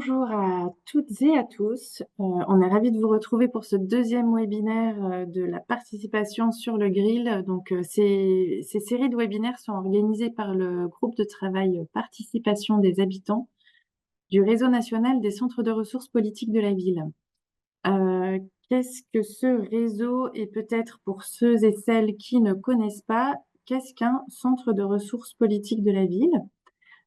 Bonjour à toutes et à tous. On est ravis de vous retrouver pour ce deuxième webinaire de la participation sur le grill. Donc, ces séries de webinaires sont organisées par le groupe de travail Participation des habitants du réseau national des centres de ressources politiques de la ville. Euh, Qu'est-ce que ce réseau? Et peut-être pour ceux et celles qui ne connaissent pas, qu'est-ce qu'un centre de ressources politiques de la ville?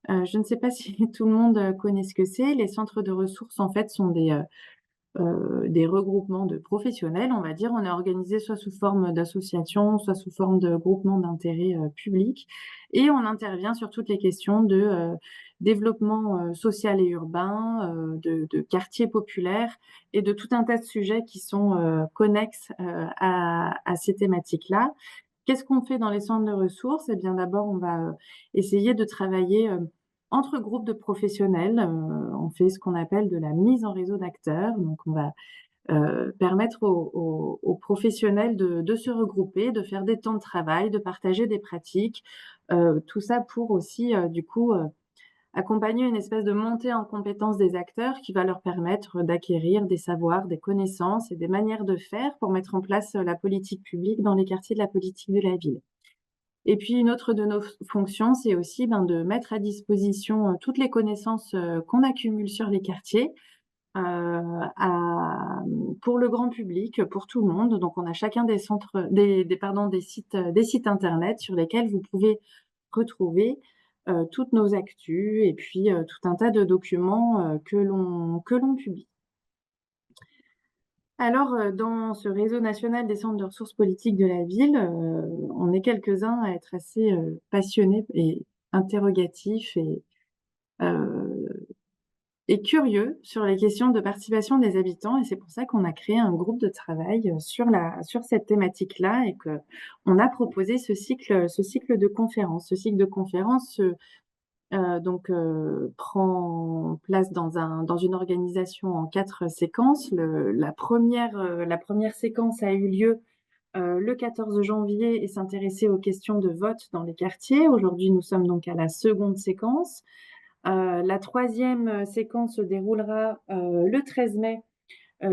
Je ne sais pas si tout le monde connaît ce que c'est. Les centres de ressources, en fait, sont des regroupements de professionnels, on va dire. On est organisé soit sous forme d'association, soit sous forme de groupement d'intérêt public. Et on intervient sur toutes les questions de développement social et urbain, de quartiers populaires et de tout un tas de sujets qui sont connexes à ces thématiques-là. Qu'est-ce qu'on fait dans les centres de ressources? Eh bien, d'abord, on va essayer de travailler entre groupes de professionnels. On fait ce qu'on appelle de la mise en réseau d'acteurs. Donc, on va permettre aux professionnels de se regrouper, de faire des temps de travail, de partager des pratiques. Tout ça pour aussi, du coup, accompagner une espèce de montée en compétence des acteurs qui va leur permettre d'acquérir des savoirs, des connaissances et des manières de faire pour mettre en place la politique publique dans les quartiers de la politique de la ville. Et puis une autre de nos fonctions, c'est aussi de mettre à disposition toutes les connaissances qu'on accumule sur les quartiers pour le grand public, pour tout le monde. Donc on a chacun des centres, des sites internet sur lesquels vous pouvez retrouver toutes nos actus et puis tout un tas de documents que l'on publie. Alors, dans ce réseau national des centres de ressources politiques de la ville, on est quelques-uns à être assez passionnés et interrogatifs heu et curieux sur les questions de participation des habitants, et c'est pour ça qu'on a créé un groupe de travail sur cette thématique-là, et qu'on a proposé ce cycle de conférences. Ce cycle de conférences prend place dans une organisation en 4 séquences. La première séquence a eu lieu le 14 janvier et s'intéressait aux questions de vote dans les quartiers. Aujourd'hui, nous sommes donc à la seconde séquence. La troisième séquence se déroulera le 13 mai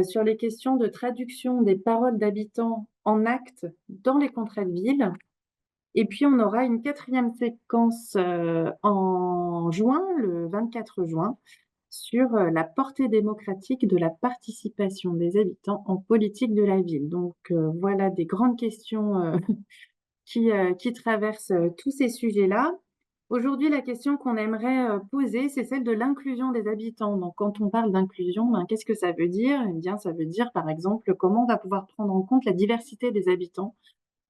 sur les questions de traduction des paroles d'habitants en actes dans les contrats de ville. Et puis on aura une quatrième séquence en juin, le 24 juin, sur la portée démocratique de la participation des habitants en politique de la ville. Donc voilà des grandes questions qui traversent tous ces sujets-là. Aujourd'hui, la question qu'on aimerait poser, c'est celle de l'inclusion des habitants. Donc, quand on parle d'inclusion, qu'est-ce que ça veut dire? Eh bien, ça veut dire, par exemple, comment on va pouvoir prendre en compte la diversité des habitants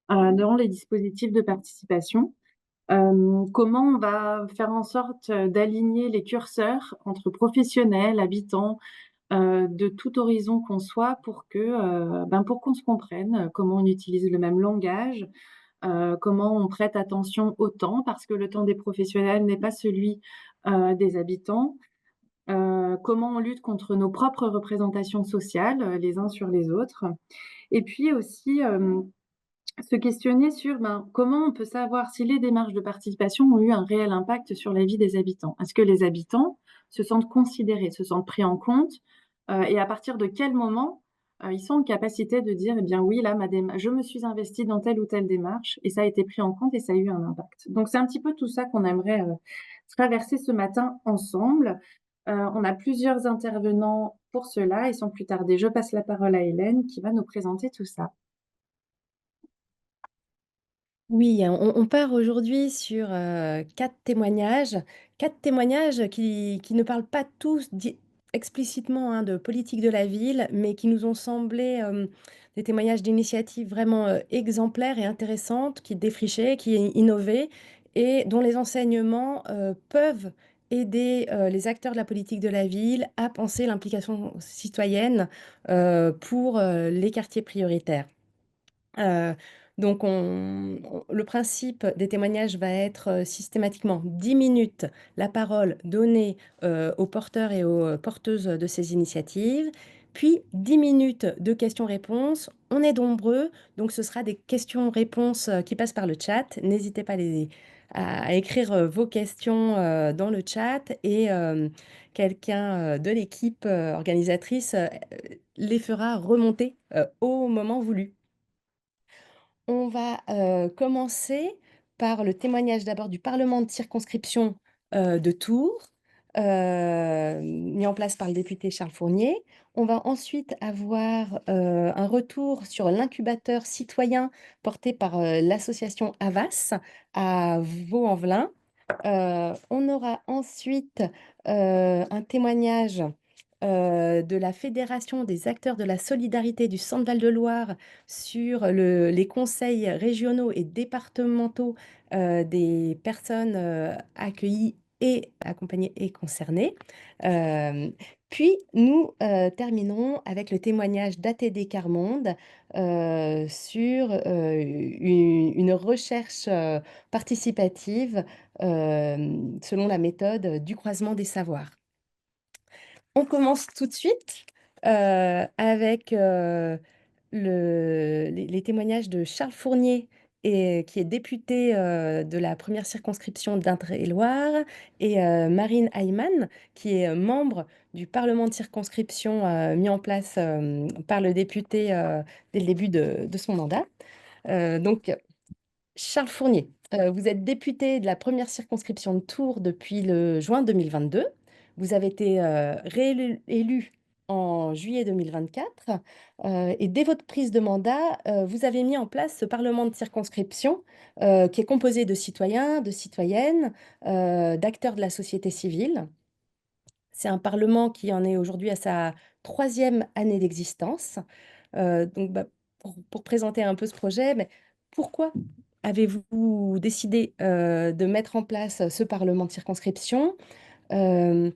dans les dispositifs de participation. Comment on va faire en sorte d'aligner les curseurs entre professionnels, habitants, de tout horizon qu'on soit, pour qu'on se comprenne, comment on utilise le même langage, comment on prête attention au temps, parce que le temps des professionnels n'est pas celui des habitants. Comment on lutte contre nos propres représentations sociales, les uns sur les autres. Et puis aussi, se questionner sur comment on peut savoir si les démarches de participation ont eu un réel impact sur la vie des habitants. Est-ce que les habitants se sentent considérés, se sentent pris en compte, et à partir de quel moment ils sont en capacité de dire, eh bien oui, là, je me suis investi dans telle ou telle démarche et ça a été pris en compte et ça a eu un impact. Donc c'est un petit peu tout ça qu'on aimerait traverser ce matin ensemble. On a plusieurs intervenants pour cela, et sans plus tarder, je passe la parole à Hélène qui va nous présenter tout ça. Oui, on part aujourd'hui sur 4 témoignages qui ne parlent pas tous explicitement, hein, de politique de la ville, mais qui nous ont semblé des témoignages d'initiatives vraiment exemplaires et intéressantes, qui défrichaient, qui innovaient et dont les enseignements peuvent aider les acteurs de la politique de la ville à penser l'implication citoyenne pour les quartiers prioritaires. Heu, donc le principe des témoignages va être, systématiquement 10 minutes, la parole donnée, aux porteurs et aux, porteuses de ces initiatives, puis 10 minutes de questions-réponses. On est nombreux, donc ce sera des questions-réponses, qui passent par le chat. N'hésitez pas à écrire vos questions dans le chat et quelqu'un de l'équipe organisatrice les fera remonter au moment voulu. On va commencer par le témoignage d'abord du parlement de circonscription de Tours, mis en place par le député Charles Fournier. On va ensuite avoir un retour sur l'incubateur citoyen porté par l'association Havas à Vaux-en-Velin. On aura ensuite un témoignage de la Fédération des acteurs de la solidarité du Centre Val-de-Loire sur les conseils régionaux et départementaux des personnes accueillies et accompagnées et concernées. Puis, nous terminerons avec le témoignage d'ATD Carmonde sur une recherche participative selon la méthode du croisement des savoirs. On commence tout de suite avec les témoignages de Charles Fournier, qui est député de la première circonscription d'Indre-et-Loire, et Marine Hayman, qui est membre du parlement de circonscription mis en place par le député dès le début de son mandat. Donc, Charles Fournier, vous êtes député de la première circonscription de Tours depuis le juin 2022. Vous avez été réélu élu en juillet 2024. Et dès votre prise de mandat, vous avez mis en place ce parlement de circonscription qui est composé de citoyens, de citoyennes, d'acteurs de la société civile. C'est un parlement qui en est aujourd'hui à sa troisième année d'existence. Donc, pour présenter un peu ce projet, mais pourquoi avez-vous décidé de mettre en place ce parlement de circonscription? Euh,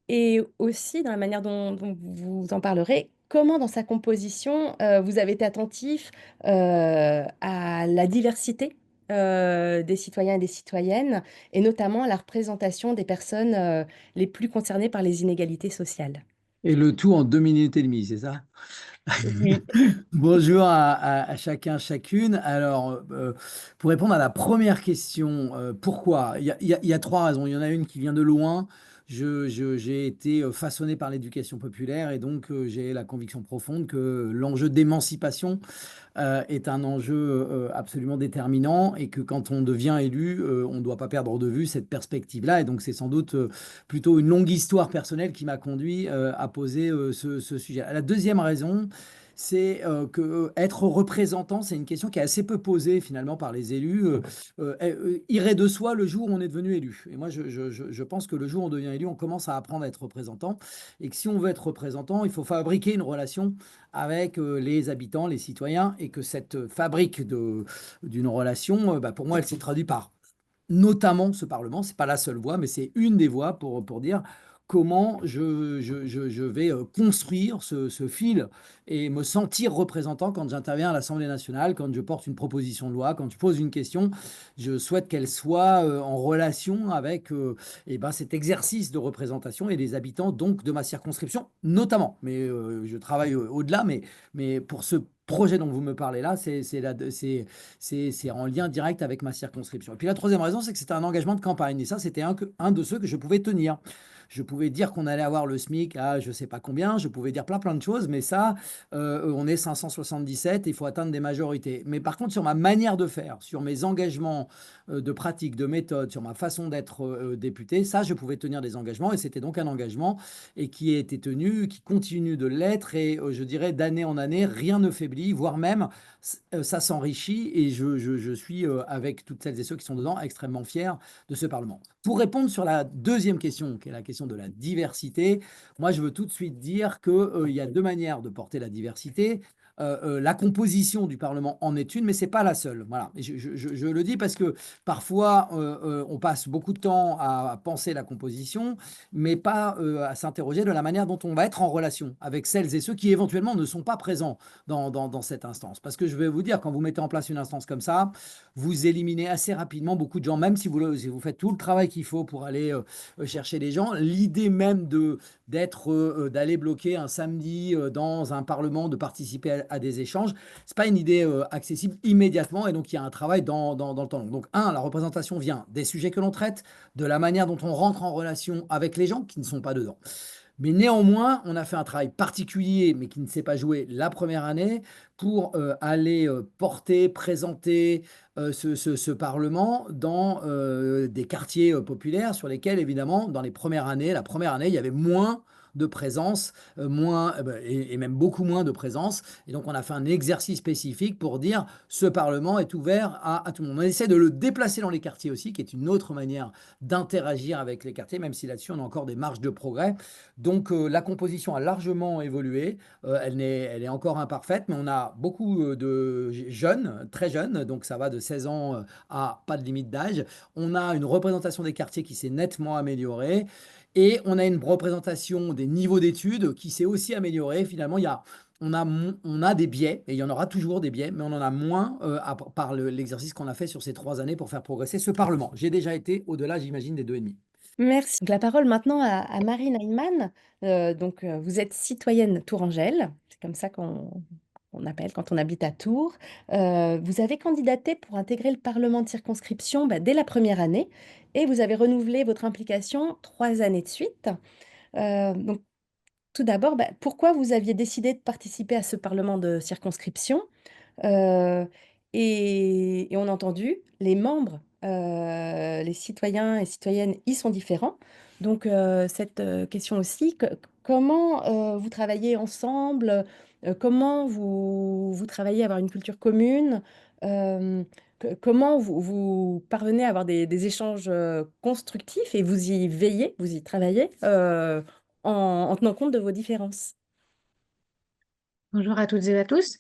et aussi, dans la manière dont vous en parlerez, comment dans sa composition, vous avez été attentif à la diversité des citoyens et des citoyennes, et notamment à la représentation des personnes les plus concernées par les inégalités sociales. Et le tout en 2 minutes et demie, c'est ça? Oui. Bonjour à chacun, chacune. Alors, pour répondre à la première question, pourquoi? Il y a trois raisons. Il y en a une qui vient de loin. J'ai été façonné par l'éducation populaire et donc j'ai la conviction profonde que l'enjeu d'émancipation est un enjeu absolument déterminant et que quand on devient élu, on ne doit pas perdre de vue cette perspective-là. Et donc, c'est sans doute plutôt une longue histoire personnelle qui m'a conduit à poser ce sujet. La deuxième raison, c'est que être représentant, c'est une question qui est assez peu posée finalement par les élus. Irait de soi le jour où on est devenu élu. Et moi, je pense que le jour où on devient élu, on commence à apprendre à être représentant. Et que si on veut être représentant, il faut fabriquer une relation avec les habitants, les citoyens, et que cette fabrique d'une relation, pour moi, elle s'est traduite par notamment ce Parlement. C'est pas la seule voie, mais c'est une des voies pour dire comment je vais construire ce fil et me sentir représentant quand j'interviens à l'Assemblée nationale, quand je porte une proposition de loi, quand je pose une question. Je souhaite qu'elle soit en relation avec cet exercice de représentation et les habitants donc de ma circonscription, notamment. Mais je travaille au-delà, mais pour ce projet dont vous me parlez là, c'est en lien direct avec ma circonscription. Et puis la troisième raison, c'est que c'était un engagement de campagne. Et ça, c'était un de ceux que je pouvais tenir. Je pouvais dire qu'on allait avoir le SMIC à je ne sais pas combien, je pouvais dire plein de choses, mais ça, on est 577, il faut atteindre des majorités. Mais par contre, sur ma manière de faire, sur mes engagements de pratique, de méthode, sur ma façon d'être député, ça, je pouvais tenir des engagements et c'était donc un engagement et qui a été tenu, qui continue de l'être et je dirais d'année en année, rien ne faiblit, voire même ça s'enrichit et je suis, avec toutes celles et ceux qui sont dedans, extrêmement fier de ce Parlement. Pour répondre sur la deuxième question, qui est la question de la diversité, moi je veux tout de suite dire qu'il y a deux manières de porter la diversité. La composition du Parlement en est une, mais ce n'est pas la seule. Voilà. Et je le dis parce que parfois, on passe beaucoup de temps à penser la composition, mais pas à s'interroger de la manière dont on va être en relation avec celles et ceux qui éventuellement ne sont pas présents dans cette instance. Parce que je vais vous dire, quand vous mettez en place une instance comme ça, vous éliminez assez rapidement beaucoup de gens, même si vous faites tout le travail qu'il faut pour aller chercher les gens. L'idée même d'aller bloquer un samedi dans un parlement, de participer à des échanges. C'est pas une idée accessible immédiatement, et donc il y a un travail dans le temps long. Donc, la représentation vient des sujets que l'on traite, de la manière dont on rentre en relation avec les gens qui ne sont pas dedans. Mais néanmoins, on a fait un travail particulier, mais qui ne s'est pas joué la première année, pour aller porter, présenter ce Parlement dans des quartiers populaires sur lesquels, évidemment, dans les premières années, la première année, il y avait moins de présence, et même beaucoup moins de présence. Et donc, on a fait un exercice spécifique pour dire ce Parlement est ouvert à tout le monde. On essaie de le déplacer dans les quartiers aussi, qui est une autre manière d'interagir avec les quartiers, même si là-dessus, on a encore des marges de progrès. Donc la composition a largement évolué. Elle est encore imparfaite, mais on a beaucoup de jeunes, très jeunes, donc ça va de 16 ans à pas de limite d'âge. On a une représentation des quartiers qui s'est nettement améliorée. Et on a une représentation des niveaux d'études qui s'est aussi améliorée. Finalement, on a des biais, et il y en aura toujours des biais, mais on en a moins par l'exercice qu'on a fait sur ces 3 années pour faire progresser ce Parlement. J'ai déjà été au-delà, j'imagine, des 2,5. Merci. Donc la parole maintenant à Marine Heinemann. Vous êtes citoyenne tourangelle, c'est comme ça qu'on appelle quand on habite à Tours. Vous avez candidaté pour intégrer le Parlement de circonscription dès la première année et vous avez renouvelé votre implication 3 années de suite. Donc tout d'abord, pourquoi vous aviez décidé de participer à ce Parlement de circonscription? Heu et on a entendu, les membres, les citoyens et citoyennes y sont différents. Cette, question aussi, comment, vous travaillez ensemble? Comment vous travaillez à avoir une culture commune? Hem, comment vous parvenez à avoir des échanges, constructifs et vous y veillez, vous y travaillez, en tenant compte de vos différences? Bonjour à toutes et à tous.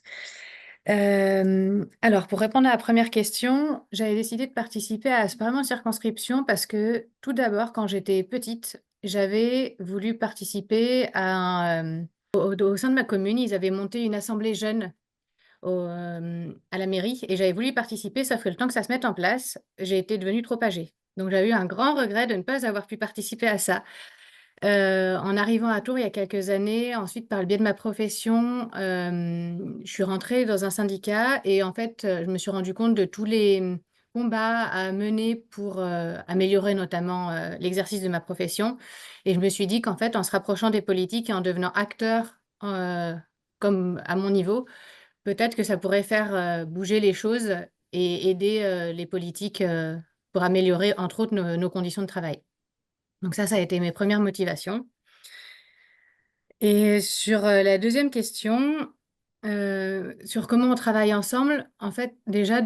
Alors pour répondre à la première question, j'avais décidé de participer à ce Parlement de circonscription parce que tout d'abord, quand j'étais petite, j'avais voulu participer à au sein de ma commune, ils avaient monté une assemblée jeune à la mairie et j'avais voulu y participer, sauf que le temps que ça se mette en place, j'ai été devenue trop âgée. Donc j'avais eu un grand regret de ne pas avoir pu participer à ça. En arrivant à Tours il y a quelques années, ensuite par le biais de ma profession, je suis rentrée dans un syndicat et en fait, je me suis rendu compte de tous les, combats à mener pour, améliorer notamment, l'exercice de ma profession et je me suis dit qu'en fait, en se rapprochant des politiques et en devenant acteur, comme à mon niveau, peut-être que ça pourrait faire, bouger les choses et aider, les politiques, pour améliorer entre autres nos conditions de travail. Donc ça a été mes premières motivations. Et sur, la deuxième question, sur comment on travaille ensemble, en fait, déjà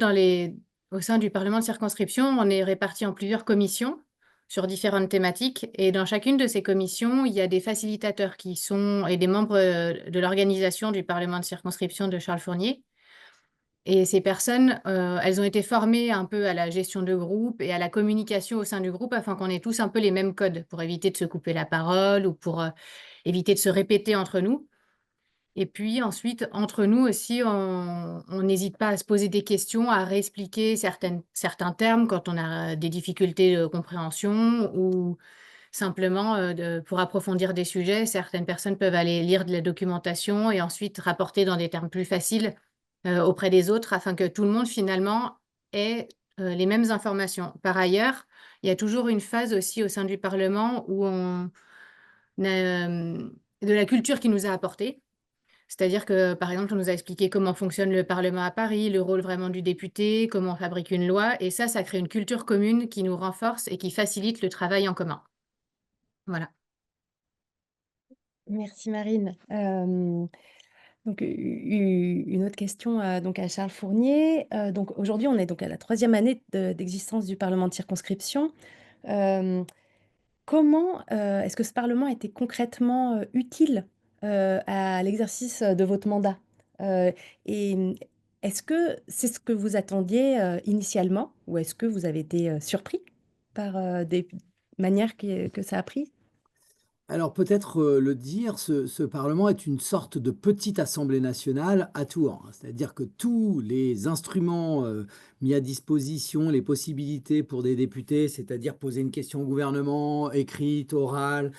au sein du parlement de circonscription, on est répartis en plusieurs commissions sur différentes thématiques et dans chacune de ces commissions, il y a des facilitateurs qui sont et des membres, de l'organisation du parlement de circonscription de Charles Fournier et ces personnes, elles ont été formées un peu à la gestion de groupe et à la communication au sein du groupe afin qu'on ait tous un peu les mêmes codes pour éviter de se couper la parole ou pour, éviter de se répéter entre nous. Et puis ensuite, entre nous aussi, on n'hésite pas à se poser des questions, à réexpliquer certains termes quand on a des difficultés de compréhension ou simplement, pour approfondir des sujets. Certaines personnes peuvent aller lire de la documentation et ensuite rapporter dans des termes plus faciles, auprès des autres afin que tout le monde finalement ait, les mêmes informations. Par ailleurs, il y a toujours une phase aussi au sein du parlement où on a, de la culture qui nous a apporté. C'est-à-dire que, par exemple, on nous a expliqué comment fonctionne le parlement à Paris, le rôle vraiment du député, comment on fabrique une loi et ça crée une culture commune qui nous renforce et qui facilite le travail en commun. Voilà. Merci Marine. Une autre question à Charles Fournier. Aujourd'hui, on est donc à la troisième année d'existence du Parlement de circonscription. Euh, Comment est-ce que ce Parlement a été concrètement utile à l'exercice de votre mandat? Euh, et est-ce que c'est ce que vous attendiez initialement ou est-ce que vous avez été surpris par des manières que ça a pris? Alors peut-être le dire, ce Parlement est une sorte de petite Assemblée nationale à Tours. C'est-à-dire que tous les instruments mis à disposition, les possibilités pour des députés, c'est-à-dire poser une question au gouvernement, écrite, orale,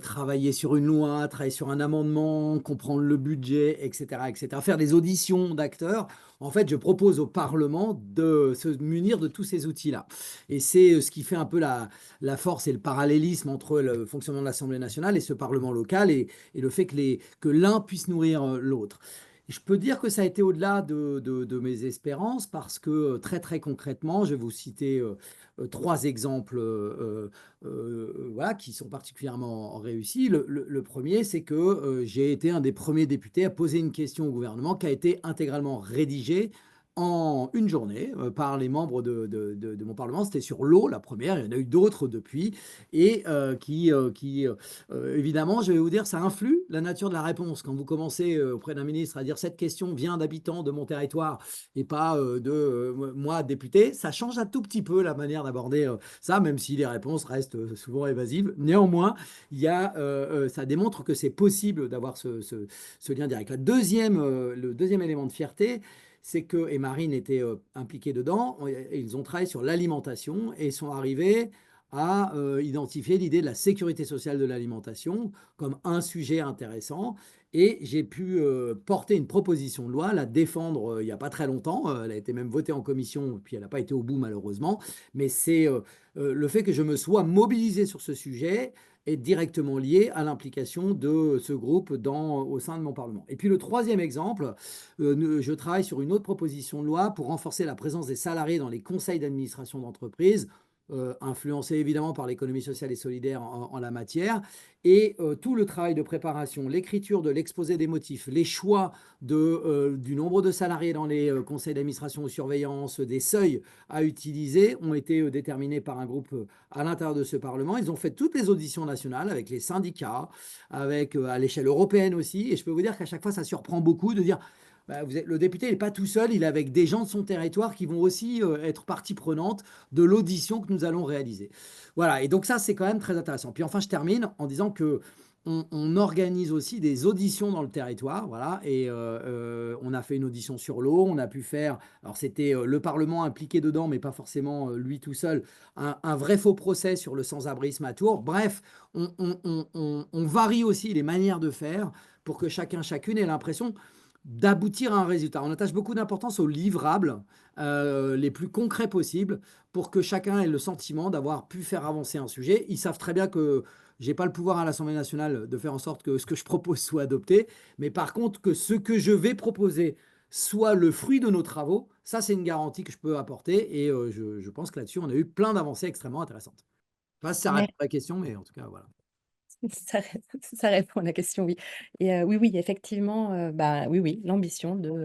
travailler sur une loi, travailler sur un amendement, comprendre le budget, etc., etc., faire des auditions d'acteurs, en fait, je propose au Parlement de se munir de tous ces outils-là. Et c'est ce qui fait un peu la force et le parallélisme entre le fonctionnement de l'Assemblée nationale et ce Parlement local et le fait que l'un puisse nourrir l'autre. Je peux dire que ça a été au-delà de mes espérances parce que très très concrètement, je vais vous citer trois exemples voilà, qui sont particulièrement réussis. Le premier, c'est que j'ai été un des premiers députés à poser une question au gouvernement qui a été intégralement rédigée en une journée par les membres de mon Parlement. C'était sur l'eau, la première, il y en a eu d'autres depuis, et évidemment, je vais vous dire, ça influe la nature de la réponse. Quand vous commencez auprès d'un ministre à dire cette question vient d'habitants de mon territoire et pas de moi, député, ça change un tout petit peu la manière d'aborder ça, même si les réponses restent souvent évasives. Néanmoins, ça démontre que c'est possible d'avoir ce lien direct. Le deuxième élément de fierté, c'est que, et Marine était impliquée dedans, ils ont travaillé sur l'alimentation et sont arrivés à identifier l'idée de la sécurité sociale de l'alimentation comme un sujet intéressant. Et j'ai pu porter une proposition de loi, la défendre il n'y a pas très longtemps. Elle a été même votée en commission, puis elle n'a pas été au bout malheureusement. Mais c'est le fait que je me sois mobilisé sur ce sujet est directement lié à l'implication de ce groupe au sein de mon Parlement. Et puis le troisième exemple, je travaille sur une autre proposition de loi pour renforcer la présence des salariés dans les conseils d'administration d'entreprise, influencé évidemment par l'économie sociale et solidaire en la matière. Et tout le travail de préparation, l'écriture de l'exposé des motifs, les choix du nombre de salariés dans les conseils d'administration ou surveillance, des seuils à utiliser, ont été déterminés par un groupe à l'intérieur de ce Parlement. Ils ont fait toutes les auditions nationales avec les syndicats, avec à l'échelle européenne aussi. Et je peux vous dire qu'à chaque fois, ça surprend beaucoup de dire bah, le député n'est pas tout seul, il est avec des gens de son territoire qui vont aussi être partie prenante de l'audition que nous allons réaliser. Voilà, et donc ça, c'est quand même très intéressant. Puis enfin, je termine en disant que on organise aussi des auditions dans le territoire, voilà, et on a fait une audition sur l'eau, on a pu faire, alors c'était le Parlement impliqué dedans, mais pas forcément lui tout seul, un vrai faux procès sur le sans-abrisme à Tours. Bref, on varie aussi les manières de faire pour que chacune ait l'impression d'aboutir à un résultat. On attache beaucoup d'importance aux livrables les plus concrets possibles pour que chacun ait le sentiment d'avoir pu faire avancer un sujet. Ils savent très bien que je n'ai pas le pouvoir à l'Assemblée nationale de faire en sorte que ce que je propose soit adopté, mais par contre que ce que je vais proposer soit le fruit de nos travaux, ça c'est une garantie que je peux apporter et je pense que là-dessus on a eu plein d'avancées extrêmement intéressantes. Je ne sais pas si ça répond à la question, mais en tout cas voilà. Ça ré ça répond à la question, oui. Et oui, oui, effectivement, bah, oui, oui, l'ambition de,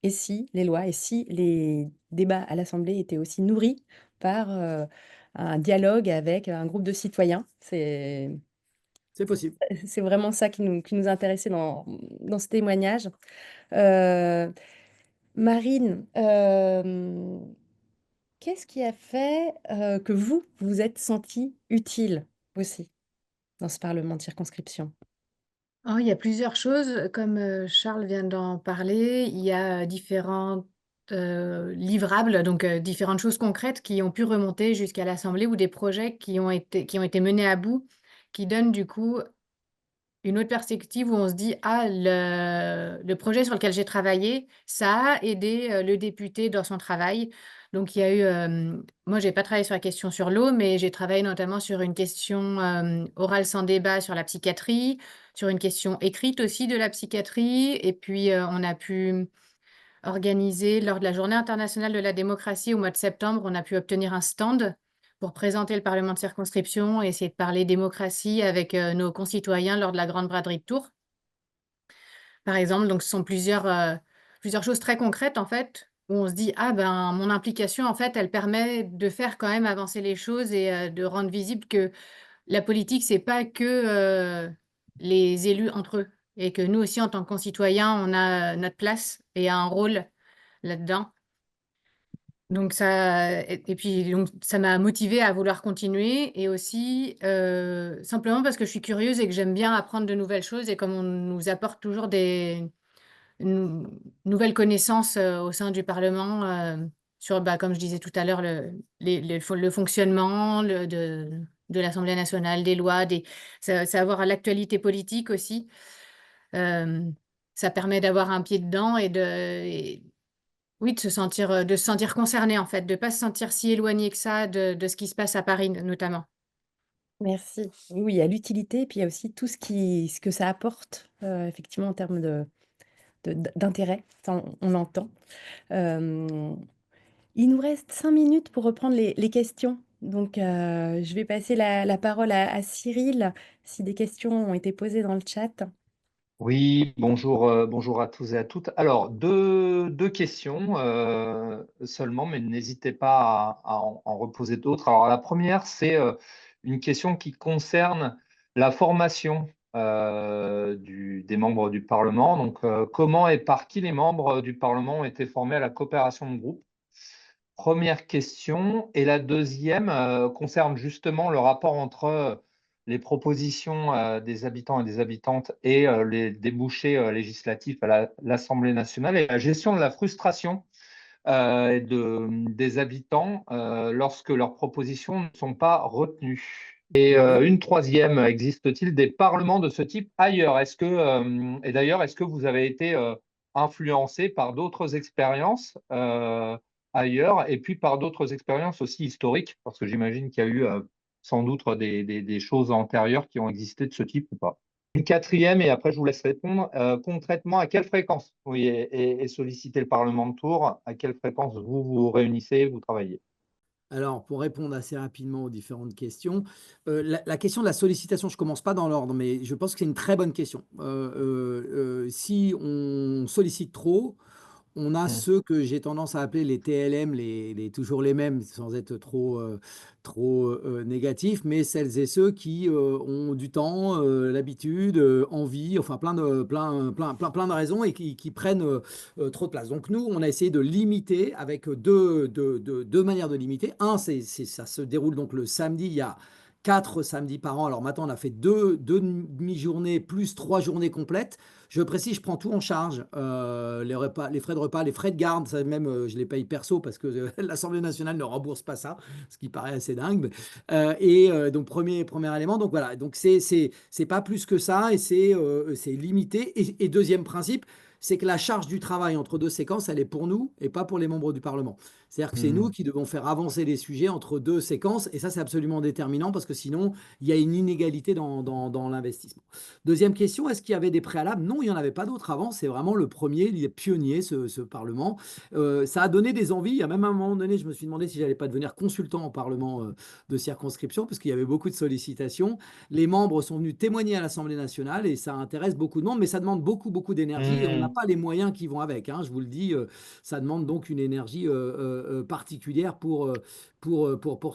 et si les lois et si les débats à l'Assemblée étaient aussi nourris par, un dialogue avec un groupe de citoyens. C'est possible. C'est vraiment ça qui nous intéressait dans ce témoignage. Heu, Marine, qu'est-ce qui a fait, que vous vous êtes sentie utile aussi dans ce parlement de circonscription? Oh, il y a plusieurs choses, comme, Charles vient d'en parler. Il y a différents livrables, donc différentes choses concrètes qui ont pu remonter jusqu'à l'assemblée ou des projets qui ont été menés à bout, qui donnent du coup une autre perspective où on se dit: «Ah, le projet sur lequel j'ai travaillé, ça a aidé, le député dans son travail». Donc il y a eu, moi j'ai pas travaillé sur la question sur l'eau, mais j'ai travaillé notamment sur une question, orale sans débat sur la psychiatrie, sur une question écrite aussi de la psychiatrie et puis, on a pu organiser lors de la Journée internationale de la démocratie au mois de septembre, on a pu obtenir un stand pour présenter le parlement de circonscription et essayer de parler démocratie avec, nos concitoyens lors de la grande braderie de Tours, par exemple. Donc ce sont plusieurs choses très concrètes, en fait, où on se dit: «Ah ben, mon implication, en fait, elle permet de faire quand même avancer les choses et de rendre visible que la politique, c'est pas que, les élus entre eux et que nous aussi, en tant que concitoyens, on a notre place et un rôle là-dedans». Donc et puis donc ça m'a motivée à vouloir continuer, et aussi simplement parce que je suis curieuse et que j'aime bien apprendre de nouvelles choses, et comme on nous apporte toujours des nouvelles connaissances au sein du Parlement, sur, comme je disais tout à l'heure, le fonctionnement de l'Assemblée nationale, des lois, savoir l'actualité politique aussi. Euh, Ça permet d'avoir un pied dedans oui, de se sentir concerné, en fait, de ne pas se sentir si éloigné que ça de ce qui se passe à Paris, notamment. Merci. Oui, il y a l'utilité, et puis il y a aussi tout ce que ça apporte, effectivement, en termes d'intérêt. Ça, on l'entend. Il nous reste 5 minutes pour reprendre les questions. Donc, je vais passer la parole à Cyril, si des questions ont été posées dans le chat. Oui, bonjour, bonjour à tous et à toutes. Alors, deux questions seulement, mais n'hésitez pas à en reposer d'autres. Alors, la première, c'est une question qui concerne la formation des membres du Parlement. Donc, comment et par qui les membres du Parlement ont été formés à la coopération de groupe? Première question. Et la deuxième concerne justement le rapport entre les propositions des habitants et des habitantes et les débouchés législatifs à l'Assemblée nationale, et la gestion de la frustration des habitants lorsque leurs propositions ne sont pas retenues. Et une troisième, existe-t-il des parlements de ce type ailleurs? Et d'ailleurs, est-ce que vous avez été influencé par d'autres expériences ailleurs, et puis par d'autres expériences aussi historiques, parce que j'imagine qu'il y a eu sans doute des choses antérieures qui ont existé de ce type ou pas? Une quatrième, et après je vous laisse répondre. Concrètement, à quelle fréquence est sollicité le Parlement de Tours? À quelle fréquence vous vous réunissez, vous travaillez? Alors, pour répondre assez rapidement aux différentes questions, la question de la sollicitation, je ne commence pas dans l'ordre, mais je pense que c'est une très bonne question. Si on sollicite trop, on a ceux que j'ai tendance à appeler les TLM, toujours les mêmes, sans être trop négatif, mais celles et ceux qui ont du temps, l'habitude, envie, enfin plein de raisons, et qui prennent trop de place. Donc nous, on a essayé de limiter avec deux manières de limiter. Un, ça se déroule donc le samedi. Il y a 4 samedis par an. Alors maintenant, on a fait deux demi-journées plus 3 journées complètes. Je précise, je prends tout en charge, les repas, les frais de repas, les frais de garde, ça même je les paye perso parce que l'Assemblée nationale ne rembourse pas ça, ce qui paraît assez dingue. Donc premier élément, donc voilà, donc c'est pas plus que ça, et c'est limité. Et deuxième principe, c'est que la charge du travail entre deux séquences, elle est pour nous et pas pour les membres du Parlement. C'est-à-dire que c'est nous qui devons faire avancer les sujets entre deux séquences, et ça c'est absolument déterminant, parce que sinon il y a une inégalité dans l'investissement. Deuxième question, est-ce qu'il y avait des préalables? Non, il n'y en avait pas d'autres avant. C'est vraiment le premier, il est pionnier, ce Parlement. Ça a donné des envies. Il y a même un moment donné, je me suis demandé si j'allais pas devenir consultant au Parlement de circonscription, parce qu'il y avait beaucoup de sollicitations. Les membres sont venus témoigner à l'Assemblée nationale, et ça intéresse beaucoup de monde, mais ça demande beaucoup d'énergie, et on n'a pas les moyens qui vont avec, hein, je vous le dis. Ça demande donc une énergie particulière pour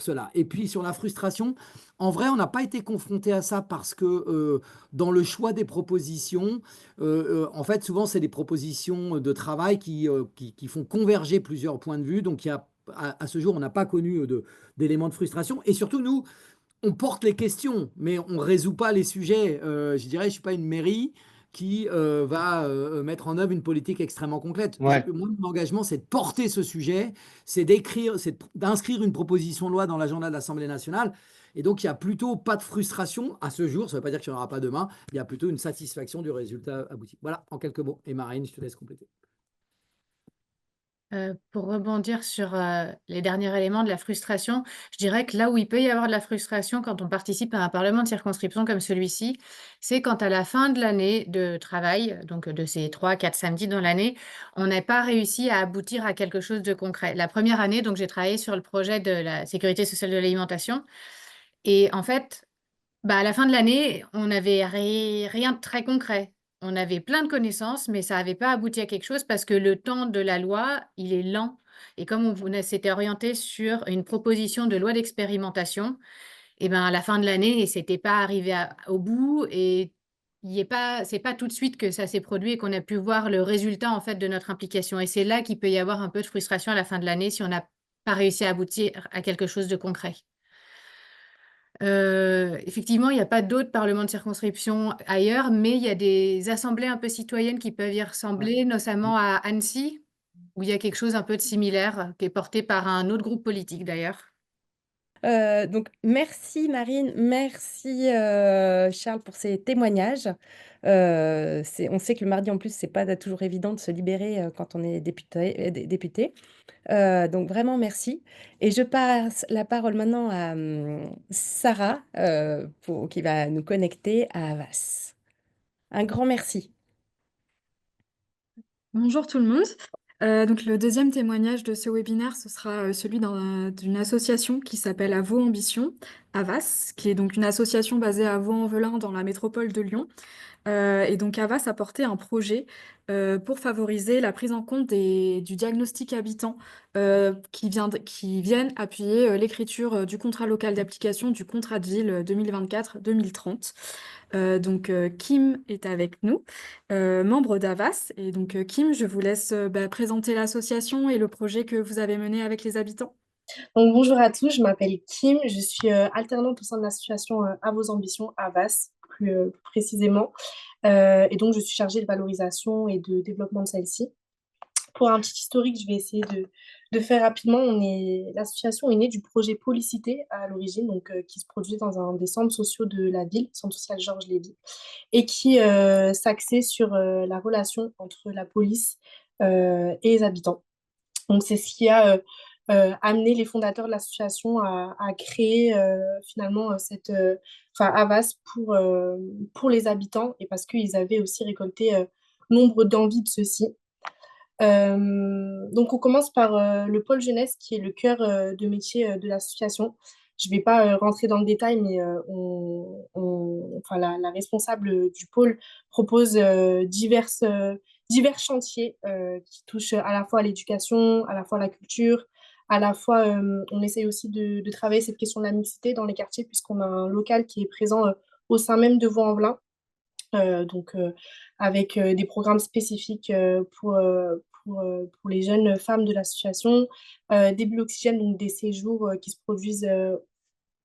cela. Et puis sur la frustration, en vrai, on n'a pas été confronté à ça, parce que dans le choix des propositions, en fait, souvent, c'est des propositions de travail qui font converger plusieurs points de vue. Donc, à ce jour, on n'a pas connu d'éléments de frustration. Et surtout, nous, on porte les questions, mais on ne résout pas les sujets. Je dirais, je ne suis pas une mairie qui va mettre en œuvre une politique extrêmement concrète. Ouais. Moi, mon engagement, c'est de porter ce sujet, c'est d'inscrire une proposition de loi dans l'agenda de l'Assemblée nationale. Et donc, il n'y a plutôt pas de frustration à ce jour. Ça ne veut pas dire qu'il n'y en aura pas demain. Il y a plutôt une satisfaction du résultat abouti. Voilà, en quelques mots. Et Marine, je te laisse compléter. Pour rebondir sur les derniers éléments de la frustration, je dirais que là où il peut y avoir de la frustration quand on participe à un parlement de circonscription comme celui-ci, c'est quand à la fin de l'année de travail, donc de ces 3-4 samedis dans l'année, on n'a pas réussi à aboutir à quelque chose de concret. La première année, donc j'ai travaillé sur le projet de la sécurité sociale de l'alimentation, et en fait, à la fin de l'année, on n'avait rien de très concret. On avait plein de connaissances, mais ça n'avait pas abouti à quelque chose parce que le temps de la loi, il est lent. Et comme on s'était orienté sur une proposition de loi d'expérimentation, et à la fin de l'année, c'était pas arrivé au bout, et c'est pas tout de suite que ça s'est produit et qu'on a pu voir le résultat en fait de notre implication. Et c'est là qu'il peut y avoir un peu de frustration à la fin de l'année si on n'a pas réussi à aboutir à quelque chose de concret. Effectivement, il n'y a pas d'autres parlements de circonscription ailleurs, mais il y a des assemblées un peu citoyennes qui peuvent y ressembler, notamment à Annecy, où il y a quelque chose un peu de similaire, qui est porté par un autre groupe politique d'ailleurs. Donc merci Marine, merci Charles pour ces témoignages. On sait que le mardi en plus, c'est pas toujours évident de se libérer quand on est député. Donc vraiment merci. Et je passe la parole maintenant à Sarah qui va nous connecter à Havas. Un grand merci. Bonjour tout le monde. Donc le deuxième témoignage de ce webinaire, ce sera celui d'une association qui s'appelle À Vos Ambitions, Havas, qui est donc une association basée à Vaux-en-Velin dans la métropole de Lyon. Et donc Havas a porté un projet pour favoriser la prise en compte du diagnostic habitant qui viennent appuyer l'écriture du contrat local d'application du contrat de ville 2024-2030. Donc Kim est avec nous, membre d'Havas. Et donc Kim, je vous laisse présenter l'association et le projet que vous avez mené avec les habitants. Donc, bonjour à tous, je m'appelle Kim, je suis alternante au sein de l'association À Vos Ambitions, Havas, plus précisément. Et donc, je suis chargée de valorisation et de développement de celle-ci. Pour un petit historique, je vais essayer de faire rapidement. L'association est née du projet Policité à l'origine, donc, qui se produit dans un des centres sociaux de la ville, centre social Georges Lévy, et qui s'axait sur la relation entre la police et les habitants. Donc, c'est ce qui a amené les fondateurs de l'association à créer finalement Havas pour les habitants et parce qu'ils avaient aussi récolté nombre d'envies de ceux-ci. Donc, on commence par le pôle jeunesse qui est le cœur de métier de l'association. Je ne vais pas rentrer dans le détail, mais la responsable du pôle propose divers chantiers qui touchent à la fois à l'éducation, à la fois à la culture, à la fois on essaye aussi de travailler cette question de la mixité dans les quartiers puisqu'on a un local qui est présent au sein même de Vaux-en-Velin, avec des programmes spécifiques pour les jeunes femmes de l'association, des bulles oxygène, donc des séjours qui se produisent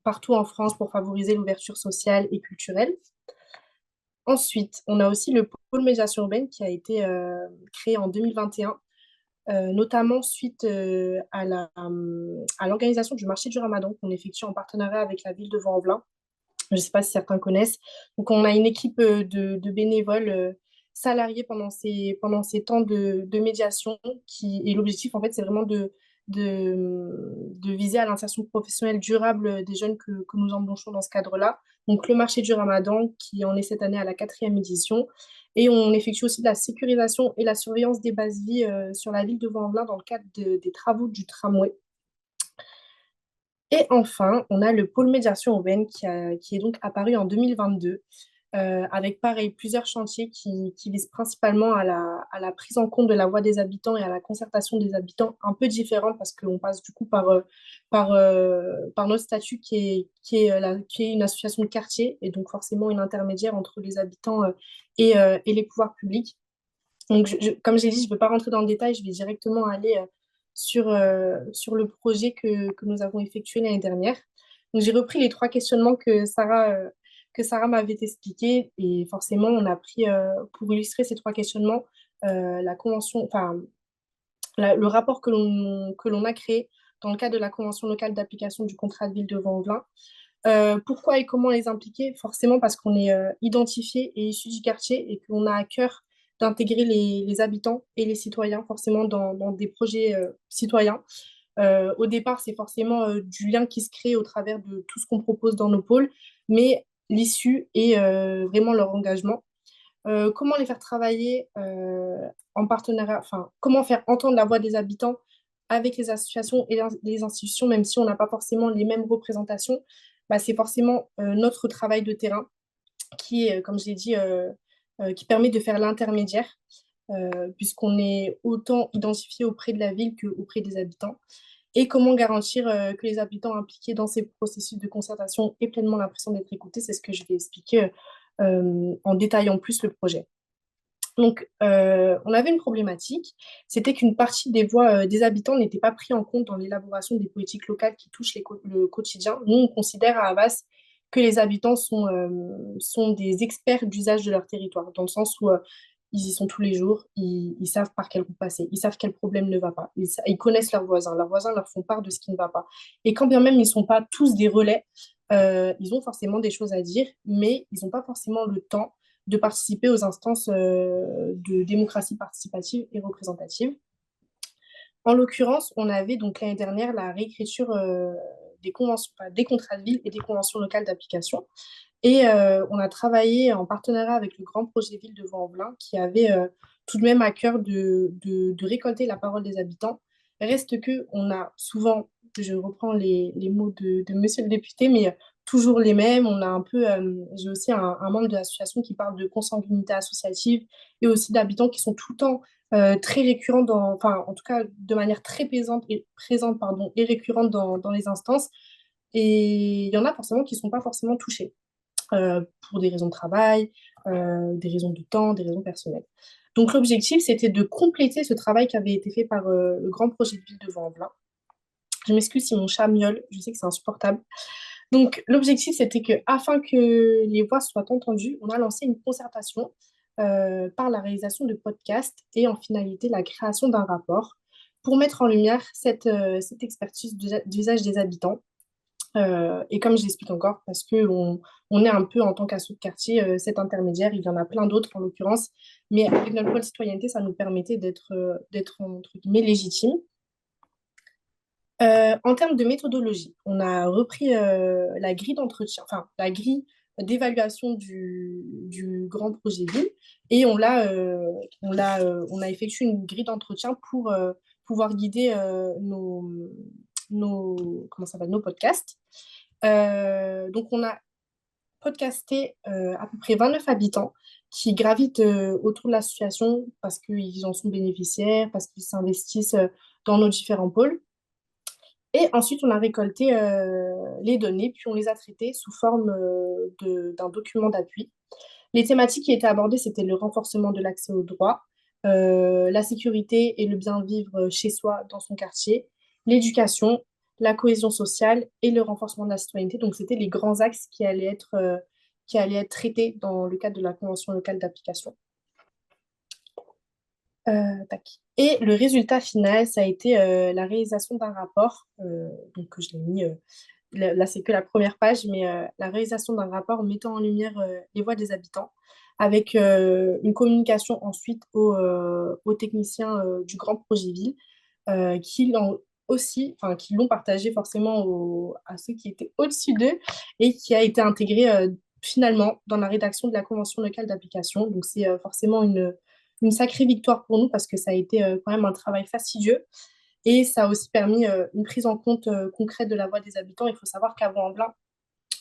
partout en France pour favoriser l'ouverture sociale et culturelle. Ensuite, on a aussi le pôle médiation urbaine qui a été créé en 2021, notamment suite à l'organisation du marché du Ramadan qu'on effectue en partenariat avec la ville de Vaux-en-Velin. Je ne sais pas si certains connaissent. Donc, on a une équipe de bénévoles salariés pendant ces temps de médiation et l'objectif, en fait, c'est vraiment de viser à l'insertion professionnelle durable des jeunes que nous embauchons dans ce cadre-là. Donc, le marché du Ramadan, qui en est cette année à la 4e édition. Et on effectue aussi de la sécurisation et la surveillance des bases vie sur la ville de Vaux-en-Velin dans le cadre des travaux du tramway. Et enfin, on a le pôle médiation urbaine qui est donc apparu en 2022, avec pareil plusieurs chantiers qui visent principalement à la prise en compte de la voix des habitants et à la concertation des habitants, un peu différente parce qu'on passe du coup par notre statut qui est une association de quartier et donc forcément une intermédiaire entre les habitants et les pouvoirs publics. Donc, comme j'ai dit, je ne veux pas rentrer dans le détail, je vais directement aller sur le projet que nous avons effectué l'année dernière. Donc, j'ai repris les 3 questionnements que Sarah m'avait expliqués et forcément, on a pris pour illustrer ces 3 questionnements la convention, le rapport que l'on a créé dans le cadre de la convention locale d'application du contrat de ville de Vaux-en-Velin. Pourquoi et comment les impliquer? Forcément parce qu'on est identifié et issu du quartier et qu'on a à cœur d'intégrer les habitants et les citoyens forcément dans des projets citoyens. Au départ, c'est forcément du lien qui se crée au travers de tout ce qu'on propose dans nos pôles, mais l'issue est vraiment leur engagement. Comment les faire travailler en partenariat, comment faire entendre la voix des habitants avec les associations et les institutions, même si on n'a pas forcément les mêmes représentations, c'est forcément notre travail de terrain qui est, comme je l'ai dit, qui permet de faire l'intermédiaire, puisqu'on est autant identifié auprès de la ville qu'auprès des habitants. Et comment garantir que les habitants impliqués dans ces processus de concertation aient pleinement l'impression d'être écoutés, c'est ce que je vais expliquer en détaillant plus le projet. Donc, on avait une problématique, c'était qu'une partie des voix des habitants n'était pas pris en compte dans l'élaboration des politiques locales qui touchent le quotidien. Nous, on considère à Havas que les habitants sont des experts d'usage de leur territoire, dans le sens où ils y sont tous les jours, ils savent par quelle route passer, ils savent quel problème ne va pas, ils connaissent leurs voisins leur font part de ce qui ne va pas. Et quand bien même ils ne sont pas tous des relais, ils ont forcément des choses à dire, mais ils n'ont pas forcément le temps de participer aux instances de démocratie participative et représentative. En l'occurrence, on avait donc l'année dernière la réécriture des conventions, enfin, des contrats de ville et des conventions locales d'application. Et on a travaillé en partenariat avec le grand projet ville de Vaux-en-Velin qui avait tout de même à cœur de récolter la parole des habitants. Reste que on a souvent, je reprends les mots de monsieur le député, mais toujours les mêmes. On a un peu, j'ai aussi un membre de l'association qui parle de consanguinité associative et aussi d'habitants qui sont tout le temps très récurrents enfin en tout cas de manière très présente pardon, et récurrente dans les instances. Et il y en a forcément qui ne sont pas forcément touchés pour des raisons de travail, des raisons de temps, des raisons personnelles. Donc l'objectif, c'était de compléter ce travail qui avait été fait par le grand projet de ville de Vaux-en-Velin. Je m'excuse si mon chat miaule, je sais que c'est insupportable. Donc l'objectif, c'était que, afin que les voix soient entendues, on a lancé une concertation par la réalisation de podcasts et en finalité la création d'un rapport pour mettre en lumière cette expertise d'usage des habitants. Et comme je l'explique encore, parce qu'on est un peu, en tant qu'asso de quartier, cet intermédiaire, il y en a plein d'autres en l'occurrence, mais avec notre pôle citoyenneté, ça nous permettait d'être entre guillemets légitime. En termes de méthodologie, on a repris la grille d'entretien, enfin la grille d'évaluation du grand projet ville et on a effectué une grille d'entretien pour pouvoir guider comment ça s'appelle, nos podcasts. Donc, on a podcasté à peu près 29 habitants qui gravitent autour de l'association parce qu'ils en sont bénéficiaires, parce qu'ils s'investissent dans nos différents pôles. Et ensuite, on a récolté les données, puis on les a traitées sous forme d'un document d'appui. Les thématiques qui étaient abordées, c'était le renforcement de l'accès aux droits, la sécurité et le bien-vivre chez soi dans son quartier, l'éducation, la cohésion sociale et le renforcement de la citoyenneté. Donc, c'était les grands axes qui allaient être traités dans le cadre de la Convention locale d'application. Tac. Et le résultat final, ça a été la réalisation d'un rapport. Donc, je l'ai mis, là, c'est que la première page, mais la réalisation d'un rapport mettant en lumière les voix des habitants, avec une communication ensuite aux techniciens du grand projet ville, qui l'ont aussi, enfin, qui l'ont partagé forcément à ceux qui étaient au-dessus d'eux, et qui a été intégré finalement dans la rédaction de la Convention locale d'application. Donc, c'est forcément une sacrée victoire pour nous parce que ça a été quand même un travail fastidieux et ça a aussi permis une prise en compte concrète de la voix des habitants. Il faut savoir qu'à Vaux-en-Velin,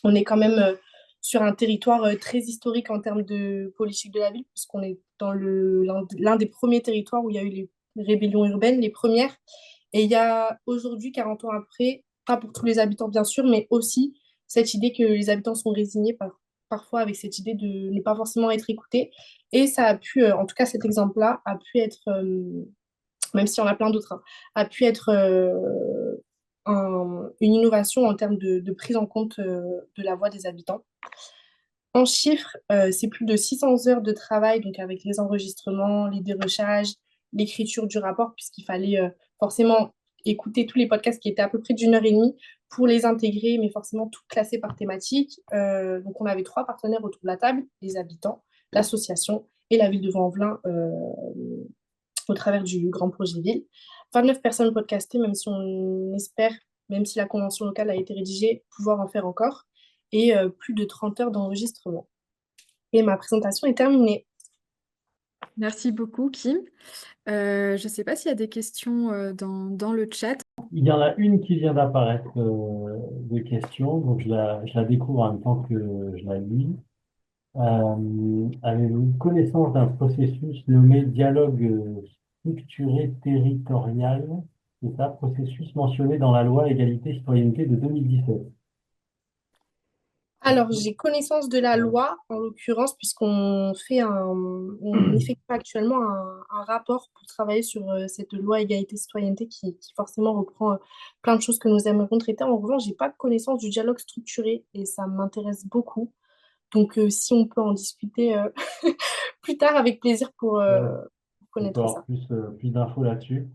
on est quand même sur un territoire très historique en termes de politique de la ville, puisqu'on est dans l'un des premiers territoires où il y a eu les rébellions urbaines, les premières. Et il y a aujourd'hui, 40 ans après, pas pour tous les habitants bien sûr, mais aussi cette idée que les habitants sont résignés parfois avec cette idée de ne pas forcément être écoutés. Et ça a pu, en tout cas cet exemple-là, a pu être, même s'il y en a plein d'autres, hein, a pu être une innovation en termes de prise en compte de la voix des habitants. En chiffres, c'est plus de 600 heures de travail, donc avec les enregistrements, les dérochages, l'écriture du rapport, puisqu'il fallait forcément écouter tous les podcasts qui étaient à peu près d'1 heure et demie pour les intégrer, mais forcément tout classé par thématique. Donc on avait 3 partenaires autour de la table, les habitants, l'association et la ville de Vaux-en-Velin au travers du grand projet ville. 29 personnes podcastées, même si on espère, même si la convention locale a été rédigée, pouvoir en faire encore, et plus de 30 heures d'enregistrement. Et ma présentation est terminée. Merci beaucoup, Kim. Je ne sais pas s'il y a des questions dans le chat. Il y en a une qui vient d'apparaître de question, donc je la découvre en même temps que je la lis. Avez-vous connaissance d'un processus nommé dialogue structuré territorial? C'est ça, processus mentionné dans la loi Égalité Citoyenneté de 2017. Alors, j'ai connaissance de la loi, en l'occurrence, on effectue actuellement un rapport pour travailler sur cette loi égalité-citoyenneté qui forcément reprend plein de choses que nous aimerions traiter. En revanche, j'ai pas connaissance du dialogue structuré et ça m'intéresse beaucoup. Donc, si on peut en discuter plus tard, avec plaisir Ouais, pour on peut connaître avoir ça. plus d'infos là-dessus.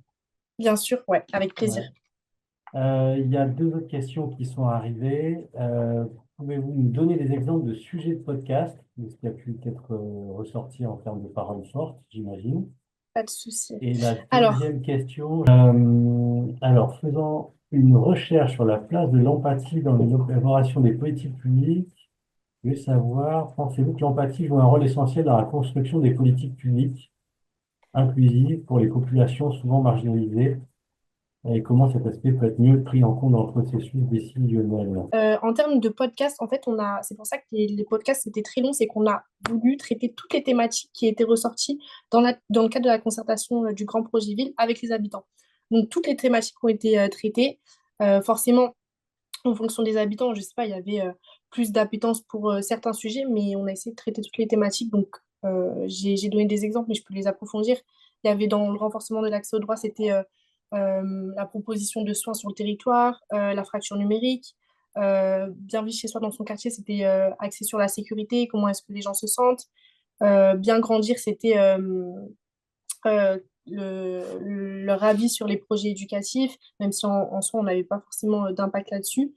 Bien sûr, ouais, avec plaisir. Ouais. Il y a deux autres questions qui sont arrivées. Pouvez-vous nous donner des exemples de sujets de podcast, de ce qui a pu être ressorti en termes de paroles fortes, j'imagine. Pas de souci. Et la Alors, deuxième question, alors, faisant une recherche sur la place de l'empathie dans l'élaboration des politiques publiques, je veux savoir, pensez-vous que l'empathie joue un rôle essentiel dans la construction des politiques publiques inclusives pour les populations souvent marginalisées, et comment cet aspect peut être mieux pris en compte dans le processus décisionnel? en termes de podcast, en fait, c'est pour ça que les podcasts c'était très long, c'est qu'on a voulu traiter toutes les thématiques qui étaient ressorties dans le cadre de la concertation du Grand Projet Ville avec les habitants. Donc, toutes les thématiques ont été traitées. Forcément, en fonction des habitants, je sais pas, il y avait plus d'appétence pour certains sujets, mais on a essayé de traiter toutes les thématiques. Donc, j'ai donné des exemples, mais je peux les approfondir. Il y avait dans le renforcement de l'accès au droit, c'était la proposition de soins sur le territoire, la fracture numérique. Bien vivre chez soi dans son quartier, c'était axé sur la sécurité, comment est-ce que les gens se sentent. Bien grandir, c'était leur avis sur les projets éducatifs, même si en soi, on n'avait pas forcément d'impact là-dessus.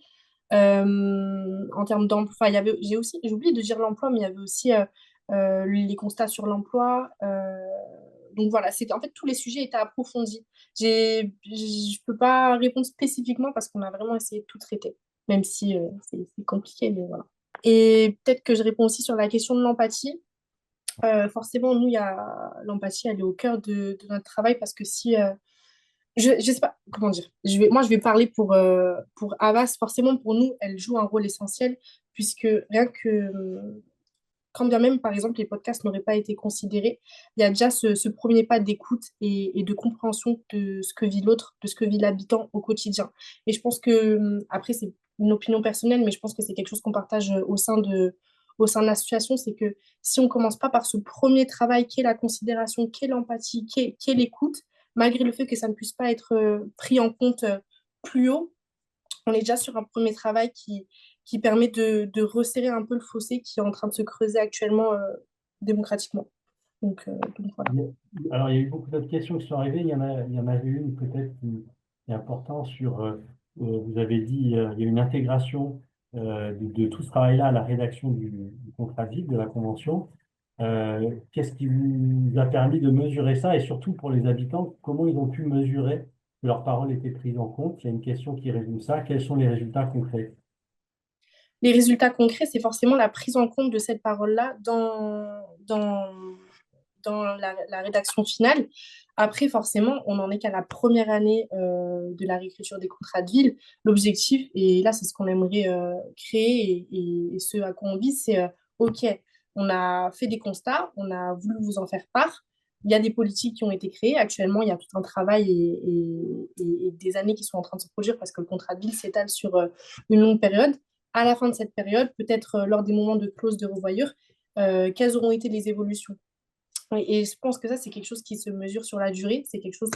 En termes d'emploi, enfin, j'ai oublié de dire l'emploi, mais il y avait aussi les constats sur l'emploi. Donc voilà, en fait, tous les sujets étaient approfondis. Je peux pas répondre spécifiquement parce qu'on a vraiment essayé de tout traiter, même si c'est compliqué, mais voilà. Et peut-être que je réponds aussi sur la question de l'empathie. Forcément, nous, l'empathie, elle est au cœur de notre travail parce que si, je sais pas comment dire. Moi, je vais parler pour Havas. Forcément, pour nous, elle joue un rôle essentiel, puisque rien que, quand bien même, par exemple, les podcasts n'auraient pas été considérés, il y a déjà ce premier pas d'écoute et de compréhension de ce que vit l'autre, de ce que vit l'habitant au quotidien. Et je pense que, après, c'est une opinion personnelle, mais je pense que c'est quelque chose qu'on partage au sein de l'association, c'est que si on commence pas par ce premier travail qui est la considération, qui est l'empathie, qui est l'écoute, malgré le fait que ça ne puisse pas être pris en compte plus haut, on est déjà sur un premier travail qui permet de resserrer un peu le fossé qui est en train de se creuser actuellement démocratiquement. Donc voilà. Alors, il y a eu beaucoup d'autres questions qui sont arrivées. Il y en avait une peut-être qui est importante sur, vous avez dit, il y a une intégration de tout ce travail-là à la rédaction du contrat de ville, de la convention. Qu'est-ce qui vous a permis de mesurer ça et surtout pour les habitants, comment ils ont pu mesurer que leurs paroles étaient prises en compte? Il y a une question qui résume ça. Quels sont les résultats concrets? Les résultats concrets, c'est forcément la prise en compte de cette parole-là dans la rédaction finale. Après, forcément, on n'en est qu'à la première année de la réécriture des contrats de ville. L'objectif, et là, c'est ce qu'on aimerait créer et ce à quoi on vise, c'est OK, on a fait des constats, on a voulu vous en faire part. Il y a des politiques qui ont été créées. Actuellement, il y a tout un travail et des années qui sont en train de se produire parce que le contrat de ville s'étale sur une longue période. À la fin de cette période, peut-être lors des moments de clause de revoyure, quelles auront été les évolutions. Et je pense que ça, c'est quelque chose qui se mesure sur la durée. C'est quelque chose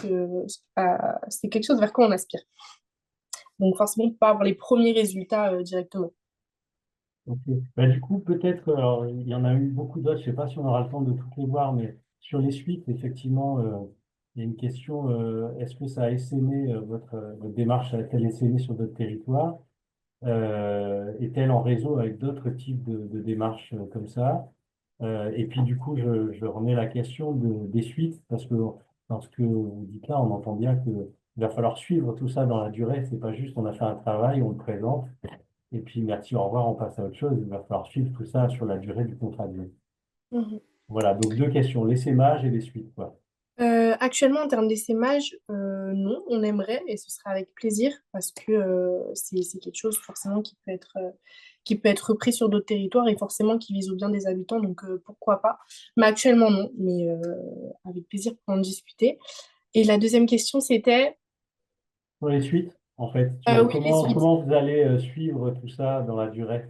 vers quoi on aspire. Donc forcément, pas avoir les premiers résultats directement. Ok. Bah, du coup, peut-être, alors, il y en a eu beaucoup d'autres, je ne sais pas si on aura le temps de toutes les voir, mais sur les suites, effectivement, il y a une question, est-ce que ça a essaimé, votre démarche a-t-elle essaimé sur d'autres territoires? Est-elle en réseau avec d'autres types de démarches comme ça? Et puis, du coup, je remets la question des suites, parce que dans ce que vous dites là, on entend bien qu'il va falloir suivre tout ça dans la durée. C'est pas juste on a fait un travail, on le présente. Et puis, merci, au revoir, on passe à autre chose. Il va falloir suivre tout ça sur la durée du contrat de vie. Mhm. Voilà, donc deux questions, l'essaimage et les suites, quoi. Actuellement, en termes d'essaimage, non, on aimerait et ce sera avec plaisir parce que c'est quelque chose forcément qui peut être repris sur d'autres territoires et forcément qui vise au bien des habitants, donc pourquoi pas. Mais actuellement, non, mais avec plaisir pour en discuter. Et la deuxième question, c'était, Pour les suites, en fait, sur oui, les suites. comment vous allez suivre tout ça dans la durée?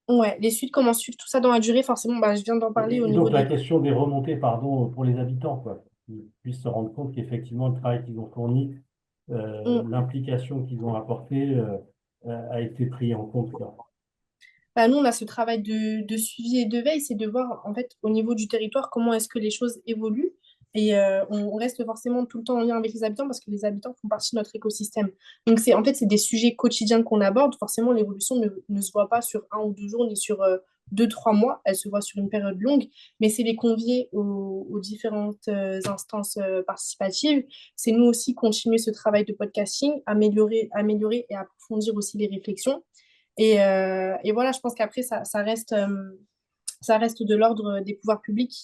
Ouais, les suites, comment suivre tout ça dans la durée, forcément, bah, je viens d'en parler au Et niveau donc la des... question des remontées, pardon, pour les habitants, quoi, qu'ils puissent se rendre compte qu'effectivement le travail qu'ils ont fourni, l'implication qu'ils ont apportée, a été pris en compte, quoi. Bah, nous, on a ce travail de suivi et de veille, c'est de voir en fait au niveau du territoire comment est-ce que les choses évoluent. Et on reste forcément tout le temps en lien avec les habitants parce que les habitants font partie de notre écosystème. Donc c'est en fait c'est des sujets quotidiens qu'on aborde. Forcément, l'évolution ne se voit pas sur 1 ou 2 jours ni sur 2, 3 mois. Elle se voit sur une période longue. Mais c'est les convier aux différentes instances participatives. C'est nous aussi continuer ce travail de podcasting, améliorer et approfondir aussi les réflexions. Et voilà, je pense qu'après, ça reste de l'ordre des pouvoirs publics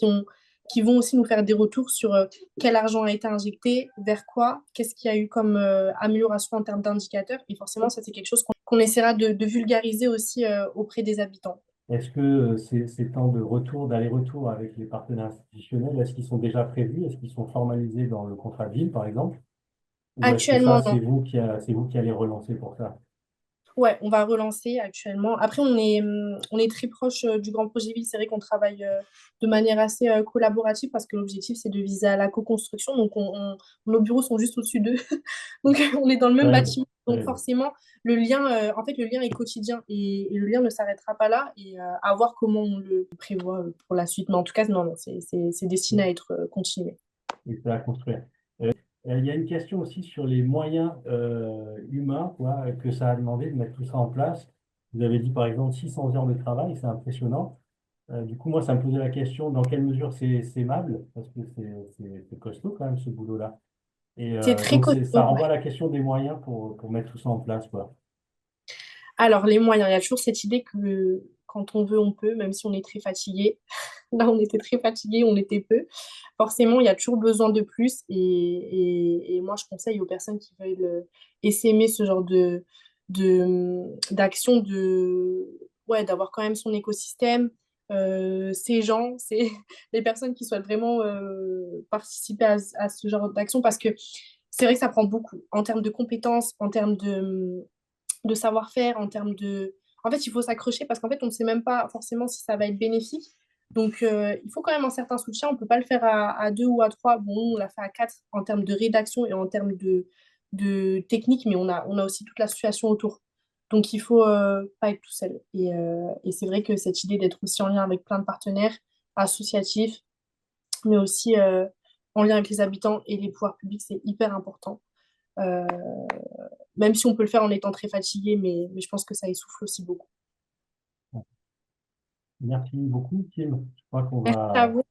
qui vont aussi nous faire des retours sur quel argent a été injecté, vers quoi, qu'est-ce qu'il y a eu comme amélioration en termes d'indicateurs. Et forcément, ça, c'est quelque chose qu'on essaiera de vulgariser aussi auprès des habitants. Est-ce que ces temps de retour, d'aller-retour avec les partenaires institutionnels, est-ce qu'ils sont déjà prévus? Est-ce qu'ils sont formalisés dans le contrat de ville, par exemple? Ou est-ce que ça, Actuellement, non. c'est vous qui allez relancer pour ça? Ouais, on va relancer actuellement. Après, on est très proche du grand projet ville. C'est vrai qu'on travaille de manière assez collaborative parce que l'objectif, c'est de viser à la co-construction. Donc, nos bureaux sont juste au-dessus d'eux. Donc, on est dans le même Ouais, bâtiment. Donc, ouais. forcément, le lien, en fait, le lien est quotidien et le lien ne s'arrêtera pas là et à voir comment on le prévoit pour la suite. Mais en tout cas, non, non, c'est destiné à être continué. Et ça à construire. Il y a une question aussi sur les moyens humains, quoi, que ça a demandé de mettre tout ça en place. Vous avez dit par exemple 600 heures de travail, c'est impressionnant. Du coup, moi, ça me posait la question dans quelle mesure c'est aimable, parce que c'est costaud quand même ce boulot-là. Et C'est très donc, ça costaud. renvoie à la question des moyens pour mettre tout ça en place, quoi. Alors, les moyens, il y a toujours cette idée que quand on veut, on peut, même si on est très fatigué. Là, on était très fatigué, on était peu. Forcément, il y a toujours besoin de plus. Et moi, je conseille aux personnes qui veulent essaimer ce genre d'action, ouais, d'avoir quand même son écosystème, ces gens, c'est les personnes qui souhaitent vraiment participer à ce genre d'action parce que c'est vrai que ça prend beaucoup en termes de compétences, en termes de savoir-faire, en termes de... En fait, il faut s'accrocher parce qu'en fait, on ne sait même pas forcément si ça va être bénéfique. Donc, il faut quand même un certain soutien. On ne peut pas le faire à 2 ou à 3. Bon, on l'a fait à 4 en termes de rédaction et en termes de technique, mais on a aussi toute la situation autour. Donc, il faut pas être tout seul. Et c'est vrai que cette idée d'être aussi en lien avec plein de partenaires associatifs, mais aussi en lien avec les habitants et les pouvoirs publics, c'est hyper important. Euh, Même si on peut le faire en étant très fatigué, mais je pense que ça essouffle aussi beaucoup. Merci beaucoup, Kim. Je crois Merci à vous.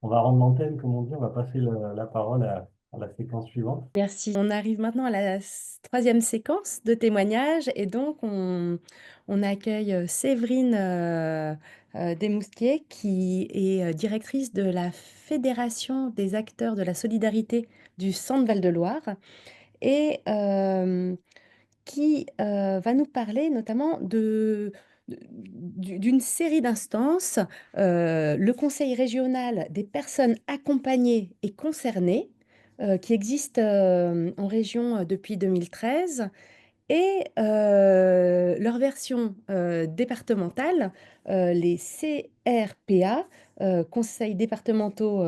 on va rendre l'antenne, comme on dit, on va passer la parole à la séquence suivante. Merci. On arrive maintenant à la troisième séquence de témoignages et donc on accueille Séverine Desmousquiers qui est directrice de la Fédération des acteurs de la solidarité du Centre Val-de-Loire et qui va nous parler notamment d'une série d'instances, le Conseil régional des personnes accompagnées et concernées, qui existe en région depuis 2013, et leur version départementale, les CRPA, Conseils départementaux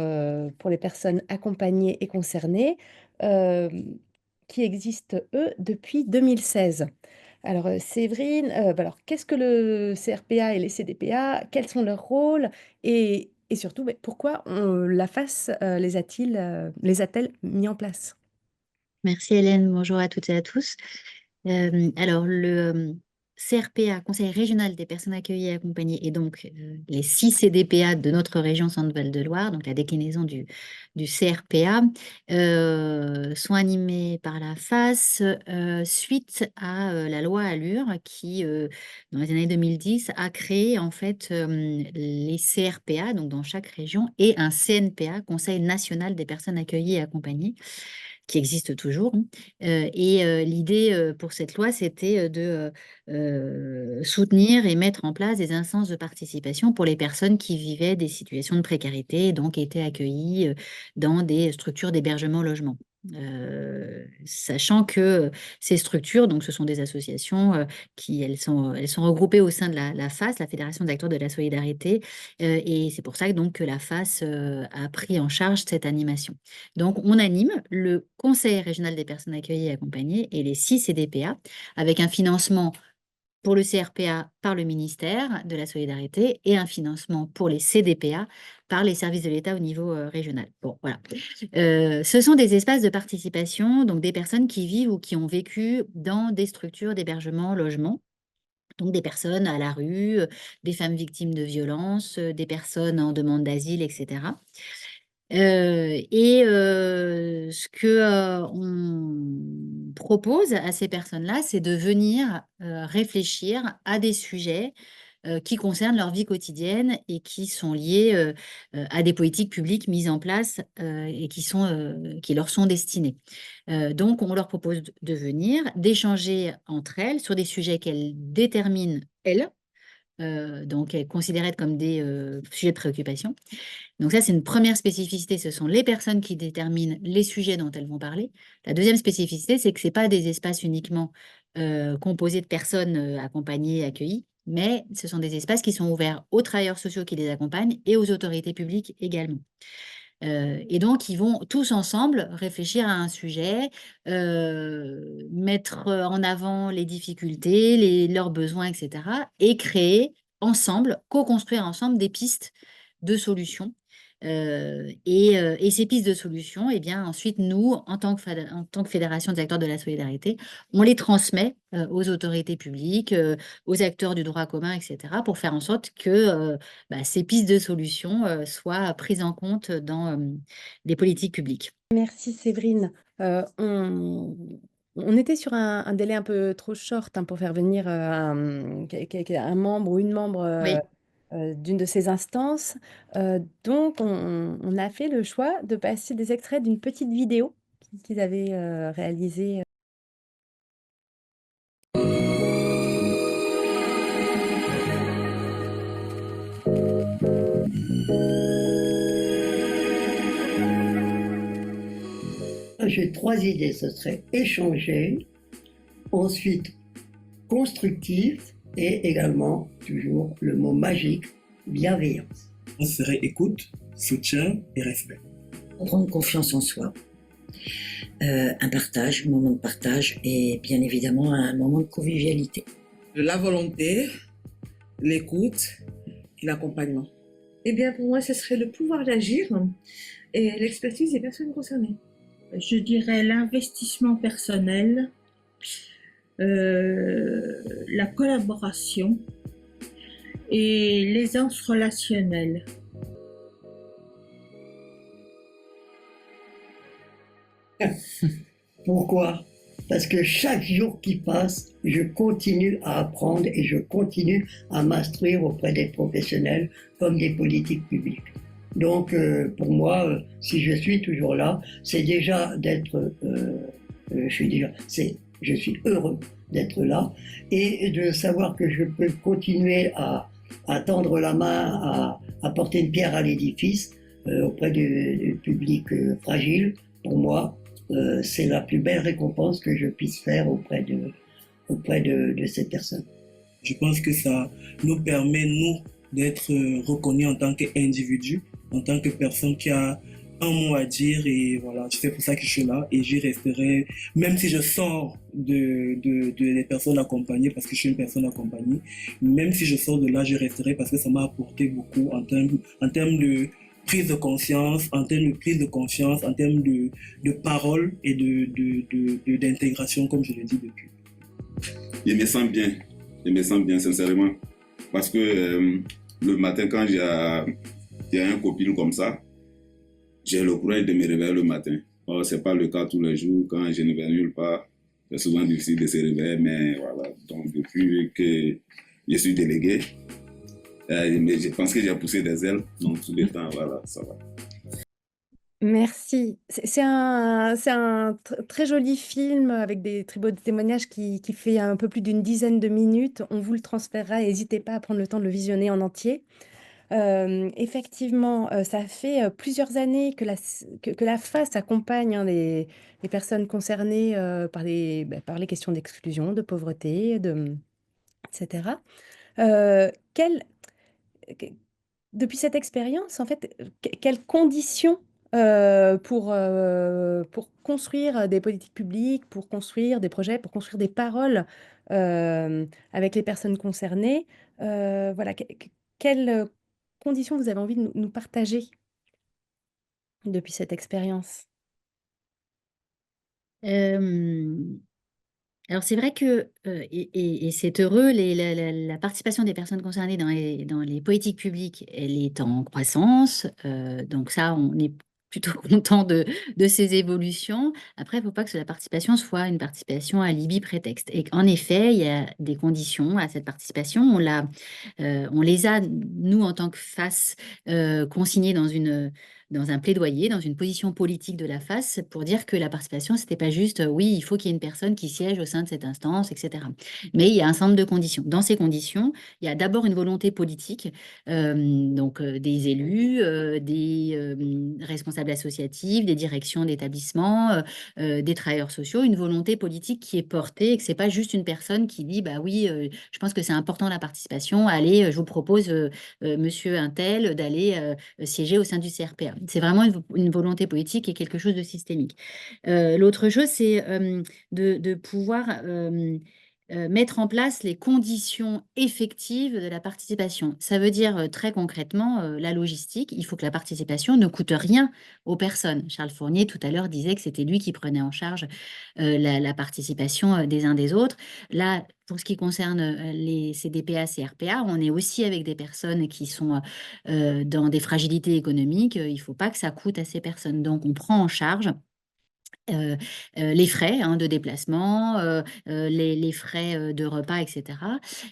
pour les personnes accompagnées et concernées, euh, qui existent, eux, depuis 2016. Alors, Séverine, alors, qu'est-ce que le CRPA et les CDPA? Quels sont leurs rôles? Et surtout, mais pourquoi la FAS les a-t-elle mis en place? Merci Hélène, bonjour à toutes et à tous. Alors le CRPA, Conseil régional des personnes accueillies et accompagnées, et donc les 6 CDPA de notre région Centre-Val de Loire, donc la déclinaison du CRPA, sont animés par la FAS suite à la loi Allure qui, dans les années 2010, a créé en fait les CRPA, donc dans chaque région, et un CNPA, Conseil national des personnes accueillies et accompagnées, qui existe toujours, hein. L'idée pour cette loi, c'était de soutenir et mettre en place des instances de participation pour les personnes qui vivaient des situations de précarité et donc étaient accueillies dans des structures d'hébergement logement. sachant que ces structures, donc ce sont des associations elles sont regroupées au sein de la FAS, la Fédération des acteurs de la solidarité, et c'est pour ça donc, que la FAS a pris en charge cette animation. Donc, on anime le Conseil régional des personnes accueillies et accompagnées et les 6 CDPA avec un financement pour le CRPA par le ministère de la Solidarité et un financement pour les CDPA par les services de l'État au niveau régional. Bon, voilà. Ce sont des espaces de participation, donc des personnes qui vivent ou qui ont vécu dans des structures d'hébergement, logement. Donc des personnes à la rue, des femmes victimes de violences, des personnes en demande d'asile, etc. Ce que on propose à ces personnes-là, c'est de venir réfléchir à des sujets qui concernent leur vie quotidienne et qui sont liés à des politiques publiques mises en place et qui leur sont destinées. Donc, on leur propose de venir, d'échanger entre elles sur des sujets qu'elles déterminent, elles, donc considérées comme des sujets de préoccupation. Donc ça, c'est une première spécificité, ce sont les personnes qui déterminent les sujets dont elles vont parler. La deuxième spécificité, c'est que ce n'est pas des espaces uniquement composés de personnes accompagnées, accueillies, mais ce sont des espaces qui sont ouverts aux travailleurs sociaux qui les accompagnent et aux autorités publiques également. Et donc, ils vont tous ensemble réfléchir à un sujet, mettre en avant les difficultés, leurs besoins, etc. et créer ensemble, co-construire ensemble des pistes de solutions. Et ces pistes de solutions, eh bien, ensuite, nous, en tant que Fédération des acteurs de la solidarité, on les transmet aux autorités publiques, aux acteurs du droit commun, etc., pour faire en sorte que ces pistes de solutions soient prises en compte dans les politiques publiques. Merci Séverine. On était sur un délai un peu trop short pour faire venir un membre ou une membre Oui. d'une de ces instances. Donc, on a fait le choix de passer des extraits d'une petite vidéo qu'ils avaient réalisée. J'ai 3 idées, ce serait échanger, ensuite constructif et également, toujours le mot magique, bienveillance. Ce serait écoute, soutien et respect. Prendre confiance en soi, un partage, un moment de partage et bien évidemment un moment de convivialité. La volonté, l'écoute et l'accompagnement. Eh bien pour moi ce serait le pouvoir d'agir et l'expertise des personnes concernées. Je dirais l'investissement personnel, la collaboration et l'aisance relationnelle. Pourquoi? Parce que chaque jour qui passe, je continue à apprendre et je continue à m'instruire auprès des professionnels comme des politiques publiques. Donc, pour moi, si je suis toujours là, c'est déjà d'être, je suis heureux d'être là et de savoir que je peux continuer à tendre la main, à apporter une pierre à l'édifice auprès du public fragile. Pour moi, c'est la plus belle récompense que je puisse faire auprès de ces personnes. Je pense que ça nous permet, nous, d'être reconnus en tant qu'individus, en tant que personne qui a un mot à dire, et voilà, c'est pour ça que je suis là et j'y resterai, même si je sors des personnes accompagnées, parce que je suis une personne accompagnée, même si je sors de là, je resterai parce que ça m'a apporté beaucoup en termes de prise de conscience, en termes de prise de confiance, en termes de parole et d'intégration, comme je l'ai dit depuis. Je me sens bien, sincèrement, parce que le matin, quand j'ai un copine comme ça, j'ai le courage de me réveiller le matin. Or, ce n'est pas le cas tous les jours. Quand je ne vais nulle part, c'est souvent difficile de se réveiller, mais voilà. Donc, depuis que je suis délégué, mais je pense que j'ai poussé des ailes, donc tout le temps, voilà, ça va. Merci. C'est un très joli film avec des très beaux témoignages qui fait un peu plus d'une dizaine de minutes. On vous le transférera et n'hésitez pas à prendre le temps de le visionner en entier. Effectivement, ça fait plusieurs années que la FAS accompagne hein, les personnes concernées par les questions d'exclusion, de pauvreté, etc. Quelles que Depuis cette expérience, en fait, quelles conditions, pour construire des politiques publiques, pour construire des projets, pour construire des paroles, avec les personnes concernées, voilà, quelles conditions vous avez envie de nous partager depuis cette expérience? Euh, Alors c'est vrai que, et c'est heureux, la participation des personnes concernées dans les politiques publiques, elle est en croissance. Donc ça, on est plutôt content de ces évolutions. Après, il ne faut pas que la participation soit une participation alibi prétexte. Et en effet, il y a des conditions à cette participation. On les a, nous, en tant que face, consignées dans un plaidoyer, dans une position politique de la face, pour dire que la participation, c'était pas juste, oui, il faut qu'il y ait une personne qui siège au sein de cette instance, etc. Mais il y a un certain nombre de conditions. Dans ces conditions, il y a d'abord une volonté politique, des élus, des responsables associatifs, des directions d'établissements, des travailleurs sociaux, une volonté politique qui est portée et que c'est pas juste une personne qui dit, bah oui, je pense que c'est important la participation, allez, je vous propose, monsieur Untel, d'aller siéger au sein du CRPA. C'est vraiment une volonté politique et quelque chose de systémique. L'autre chose, c'est de pouvoir mettre en place les conditions effectives de la participation. Ça veut dire très concrètement la logistique. Il faut que la participation ne coûte rien aux personnes. Charles Fournier, tout à l'heure, disait que c'était lui qui prenait en charge la participation des uns des autres. Là, pour ce qui concerne les CDPA, CRPA, on est aussi avec des personnes qui sont dans des fragilités économiques. Il ne faut pas que ça coûte à ces personnes. Donc, on prend en charge les frais de déplacement, les frais de repas, etc.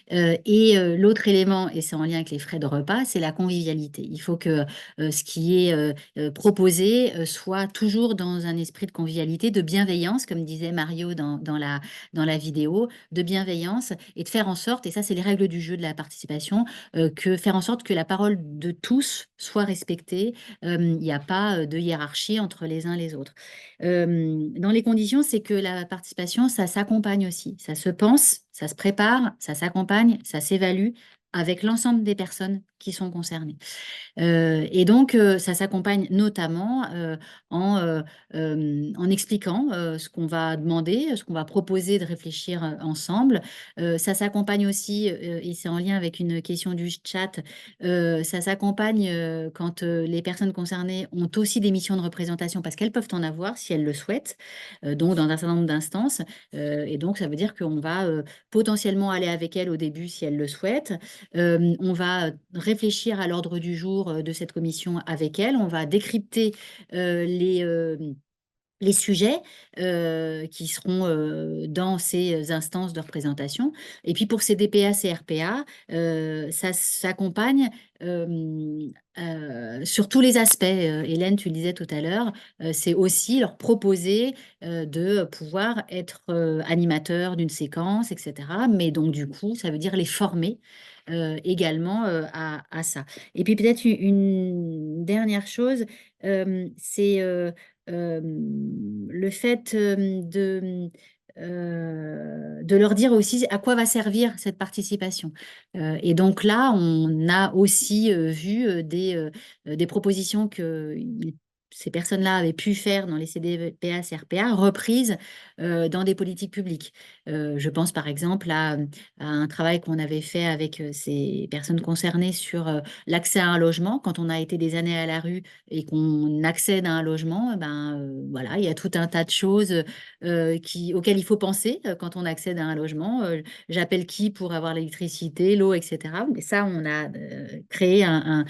L'autre élément, et c'est en lien avec les frais de repas, c'est la convivialité. Il faut que ce qui est proposé soit toujours dans un esprit de convivialité, de bienveillance, comme disait Mario dans la vidéo, de bienveillance et de faire en sorte, et ça c'est les règles du jeu de la participation, faire en sorte que la parole de tous soit respectée. Il n'y a pas de hiérarchie entre les uns et les autres. Dans les conditions, c'est que la participation, ça s'accompagne aussi. Ça se pense, ça se prépare, ça s'accompagne, ça s'évalue avec l'ensemble des personnes qui sont concernées. Et donc, ça s'accompagne notamment en expliquant ce qu'on va demander, ce qu'on va proposer de réfléchir ensemble. Ça s'accompagne aussi, et c'est en lien avec une question du chat, ça s'accompagne quand les personnes concernées ont aussi des missions de représentation parce qu'elles peuvent en avoir si elles le souhaitent, donc dans un certain nombre d'instances. Et donc, ça veut dire qu'on va potentiellement aller avec elles au début si elles le souhaitent. On va réfléchir à l'ordre du jour de cette commission avec elles. On va décrypter les sujets qui seront dans ces instances de représentation. Et puis pour ces DPA, CRPA, ça s'accompagne sur tous les aspects. Hélène, tu le disais tout à l'heure, c'est aussi leur proposer de pouvoir être animateur d'une séquence, etc. Mais donc du coup, ça veut dire les former également à ça. Et puis peut-être une dernière chose, c'est le fait de leur dire aussi à quoi va servir cette participation. Et donc là, on a aussi vu des propositions que ces personnes-là avaient pu faire dans les CDPA, CRPA, reprises dans des politiques publiques. Je pense par exemple à un travail qu'on avait fait avec ces personnes concernées sur l'accès à un logement. Quand on a été des années à la rue et qu'on accède à un logement, voilà, il y a tout un tas de choses auxquelles il faut penser quand on accède à un logement. J'appelle qui pour avoir l'électricité, l'eau, etc. Mais ça, on a créé un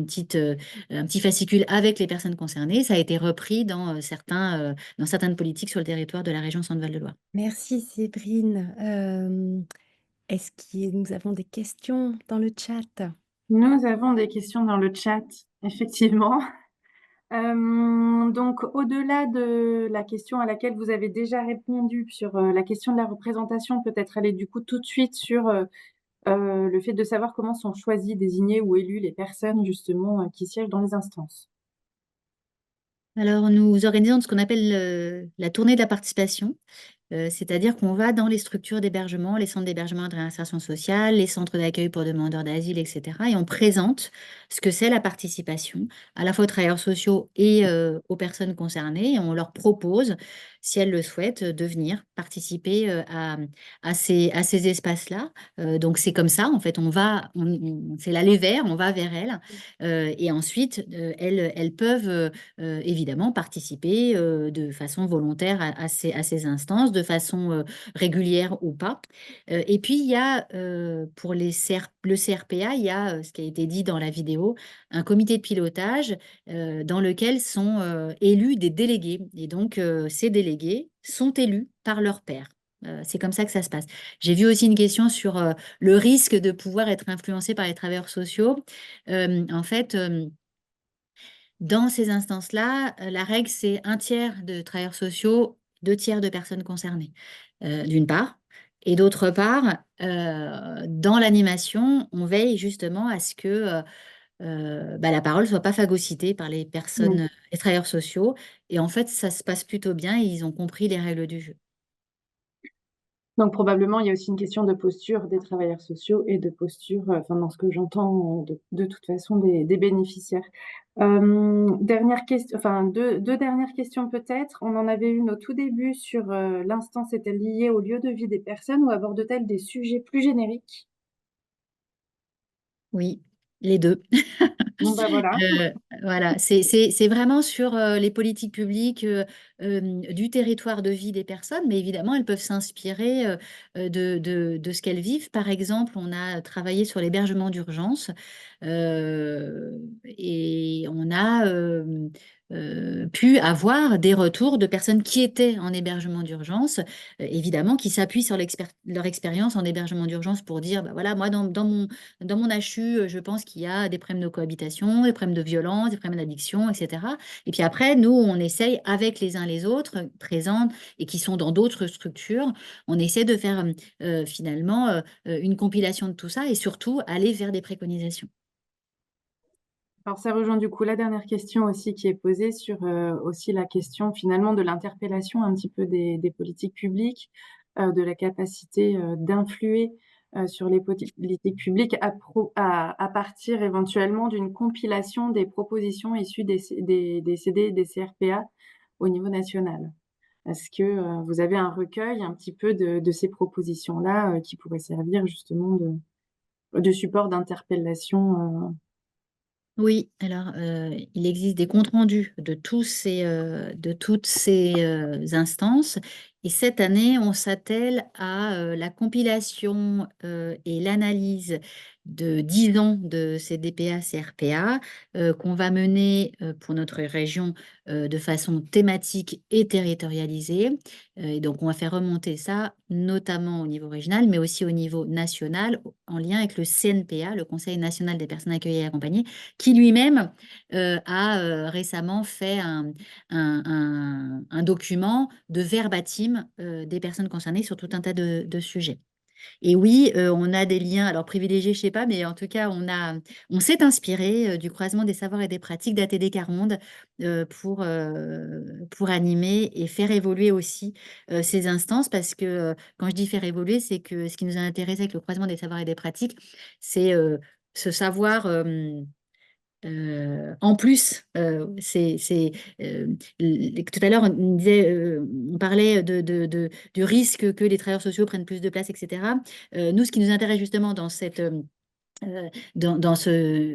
petit fascicule avec les personnes concernées. Ça a été repris dans certaines politiques sur le territoire de la région Centre-Val de Loire. Merci Séverine. Est-ce que nous avons des questions dans le chat? Nous avons des questions dans le chat, effectivement. Donc, au-delà de la question à laquelle vous avez déjà répondu sur la question de la représentation, peut-être aller du coup tout de suite sur le fait de savoir comment sont choisis, désignés ou élus les personnes justement qui siègent dans les instances. Alors, nous organisons ce qu'on appelle la tournée de la participation. C'est-à-dire qu'on va dans les structures d'hébergement, les centres d'hébergement et de réinsertion sociale, les centres d'accueil pour demandeurs d'asile, etc. Et on présente ce que c'est la participation, à la fois aux travailleurs sociaux et aux personnes concernées. Et on leur propose, si elles le souhaitent, de venir participer à ces espaces-là. Donc c'est comme ça, en fait, c'est l'aller vers, on va vers elles. Et ensuite, elles peuvent évidemment participer de façon volontaire à ces instances, de façon régulière ou pas. Et puis, il y a pour le CRPA, il y a ce qui a été dit dans la vidéo, un comité de pilotage dans lequel sont élus des délégués. Et donc, ces délégués sont élus par leur pairs. C'est comme ça que ça se passe. J'ai vu aussi une question sur le risque de pouvoir être influencé par les travailleurs sociaux. En fait, dans ces instances-là, la règle, c'est 1/3 de travailleurs sociaux, 2/3 de personnes concernées, d'une part. Et d'autre part, dans l'animation, on veille justement à ce que la parole ne soit pas phagocytée par les personnes, les travailleurs sociaux. Et en fait, ça se passe plutôt bien et ils ont compris les règles du jeu. Donc probablement, il y a aussi une question de posture des travailleurs sociaux et de posture, dans ce que j'entends, de toute façon des bénéficiaires. Dernière question, deux dernières questions peut-être. On en avait une au tout début sur l'instance est-elle liée au lieu de vie des personnes ou aborde-t-elle des sujets plus génériques? Oui, les deux. Bon, voilà. Voilà, c'est vraiment sur les politiques publiques du territoire de vie des personnes, mais évidemment, elles peuvent s'inspirer de ce qu'elles vivent. Par exemple, on a travaillé sur l'hébergement d'urgence et on a pu avoir des retours de personnes qui étaient en hébergement d'urgence, évidemment, qui s'appuient sur leur expérience en hébergement d'urgence pour dire, bah voilà, moi, dans mon HU, je pense qu'il y a des problèmes de cohabitation, des problèmes de violence, des problèmes d'addiction, etc. Et puis après, nous, on essaye avec les uns les autres, présents et qui sont dans d'autres structures, on essaie de faire finalement une compilation de tout ça et surtout aller vers des préconisations. Alors ça rejoint du coup la dernière question aussi qui est posée sur aussi la question finalement de l'interpellation un petit peu des politiques publiques, de la capacité d'influer sur les politiques publiques à partir éventuellement d'une compilation des propositions issues des CD, des CRPA au niveau national. Est-ce que vous avez un recueil un petit peu de ces propositions-là qui pourraient servir justement de support d'interpellation Oui, alors il existe des comptes rendus de toutes ces instances. Et cette année, on s'attelle à la compilation et l'analyse de 10 ans de ces DPA, CRPA, qu'on va mener pour notre région de façon thématique et territorialisée. Et donc, on va faire remonter ça, notamment au niveau régional, mais aussi au niveau national, en lien avec le CNPA, le Conseil national des personnes accueillies et accompagnées, qui lui-même a récemment fait un document de verbatim des personnes concernées sur tout un tas de sujets. Et oui, on a des liens, alors privilégiés, je ne sais pas, mais en tout cas, on s'est inspiré du croisement des savoirs et des pratiques d'ATD Caronde pour animer et faire évoluer aussi ces instances, parce que quand je dis faire évoluer, c'est que ce qui nous a intéressé avec le croisement des savoirs et des pratiques, c'est ce savoir. En plus, tout à l'heure, on parlait du risque que les travailleurs sociaux prennent plus de place, etc. Nous, ce qui nous intéresse justement dans ce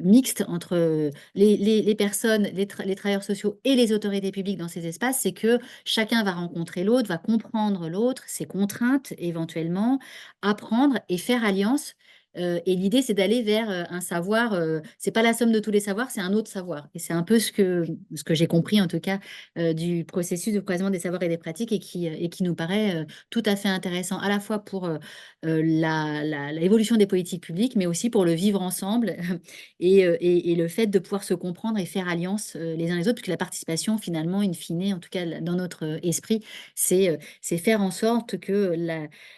mixte entre les personnes, les travailleurs sociaux et les autorités publiques dans ces espaces, c'est que chacun va rencontrer l'autre, va comprendre l'autre, ses contraintes éventuellement, apprendre et faire alliance. Et l'idée, c'est d'aller vers un savoir, c'est pas la somme de tous les savoirs, c'est un autre savoir. Et c'est un peu ce que j'ai compris, en tout cas, du processus de croisement des savoirs et des pratiques et qui nous paraît tout à fait intéressant, à la fois pour l'évolution des politiques publiques, mais aussi pour le vivre ensemble et le fait de pouvoir se comprendre et faire alliance les uns les autres, puisque la participation, finalement, in fine, en tout cas dans notre esprit, c'est faire en sorte que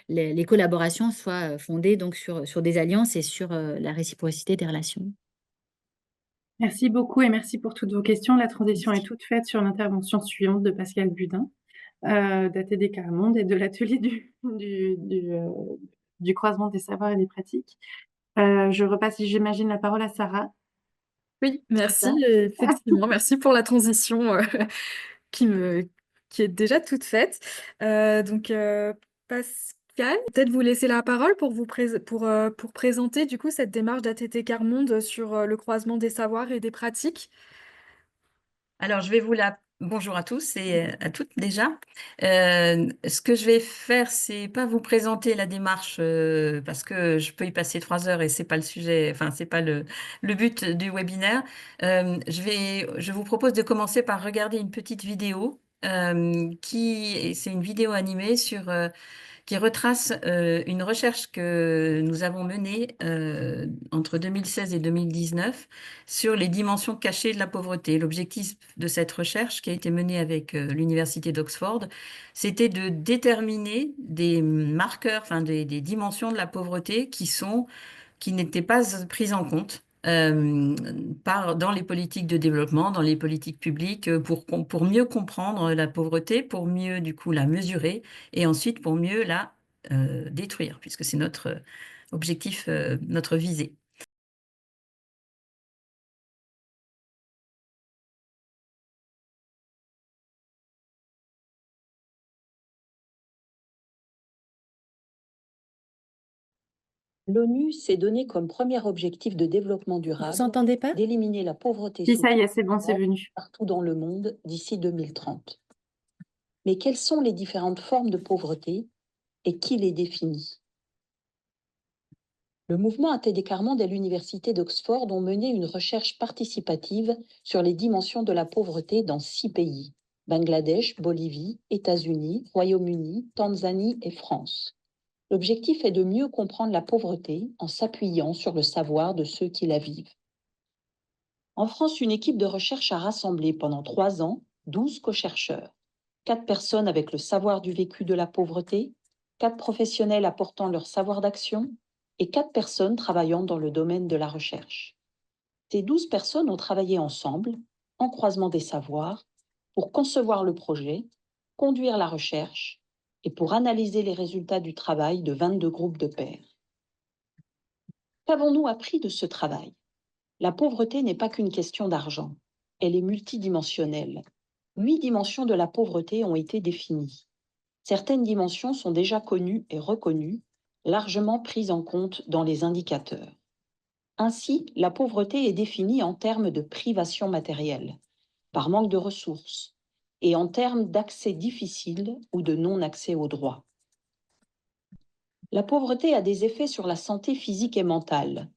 les collaborations soient fondées donc sur des alliances alliances et sur la réciprocité des relations. Merci beaucoup et merci pour toutes vos questions. La transition est toute faite sur l'intervention suivante de Pascal Budin, d'ATD Carmonde et de l'atelier du croisement des savoirs et des pratiques. Je repasse, j'imagine, la parole à Sarah. Oui, merci, ça effectivement, merci pour la transition qui est déjà toute faite. Donc, Pascal, peut-être vous laisser la parole pour pour présenter du coup cette démarche d'ATT Carmonde sur le croisement des savoirs et des pratiques. Alors, bonjour à tous et à toutes déjà. Ce que je vais faire, c'est pas vous présenter la démarche parce que je peux y passer 3 heures et c'est pas le sujet, enfin c'est pas le but du webinaire. Je vous propose de commencer par regarder une petite vidéo c'est une vidéo animée qui retrace une recherche que nous avons menée entre 2016 et 2019 sur les dimensions cachées de la pauvreté. L'objectif de cette recherche, qui a été menée avec l'Université d'Oxford, c'était de déterminer des marqueurs, enfin des dimensions de la pauvreté qui n'étaient pas prises en compte dans les politiques de développement, dans les politiques publiques, pour mieux comprendre la pauvreté, pour mieux du coup la mesurer et ensuite pour mieux la détruire, puisque c'est notre objectif, notre visée. L'ONU s'est donné comme premier objectif de développement durable Vous entendez pas? d'éliminer la pauvreté Si, ça y est, c'est bon, c'est venu. partout dans le monde d'ici 2030. Mais quelles sont les différentes formes de pauvreté et qui les définit? Le mouvement ATD Carmonde et l'Université d'Oxford ont mené une recherche participative sur les dimensions de la pauvreté dans 6 pays: Bangladesh, Bolivie, États-Unis, Royaume-Uni, Tanzanie et France. L'objectif est de mieux comprendre la pauvreté en s'appuyant sur le savoir de ceux qui la vivent. En France, une équipe de recherche a rassemblé pendant 3 ans 12 co-chercheurs, 4 personnes avec le savoir du vécu de la pauvreté, 4 professionnels apportant leur savoir d'action et 4 personnes travaillant dans le domaine de la recherche. Ces 12 personnes ont travaillé ensemble, en croisement des savoirs, pour concevoir le projet, conduire la recherche et pour analyser les résultats du travail de 22 groupes de pairs. Qu'avons-nous appris de ce travail? La pauvreté n'est pas qu'une question d'argent, elle est multidimensionnelle. 8 dimensions de la pauvreté ont été définies. Certaines dimensions sont déjà connues et reconnues, largement prises en compte dans les indicateurs. Ainsi, la pauvreté est définie en termes de privation matérielle, par manque de ressources, et en termes d'accès difficile ou de non-accès aux droits. La pauvreté a des effets sur la santé physique et mentale.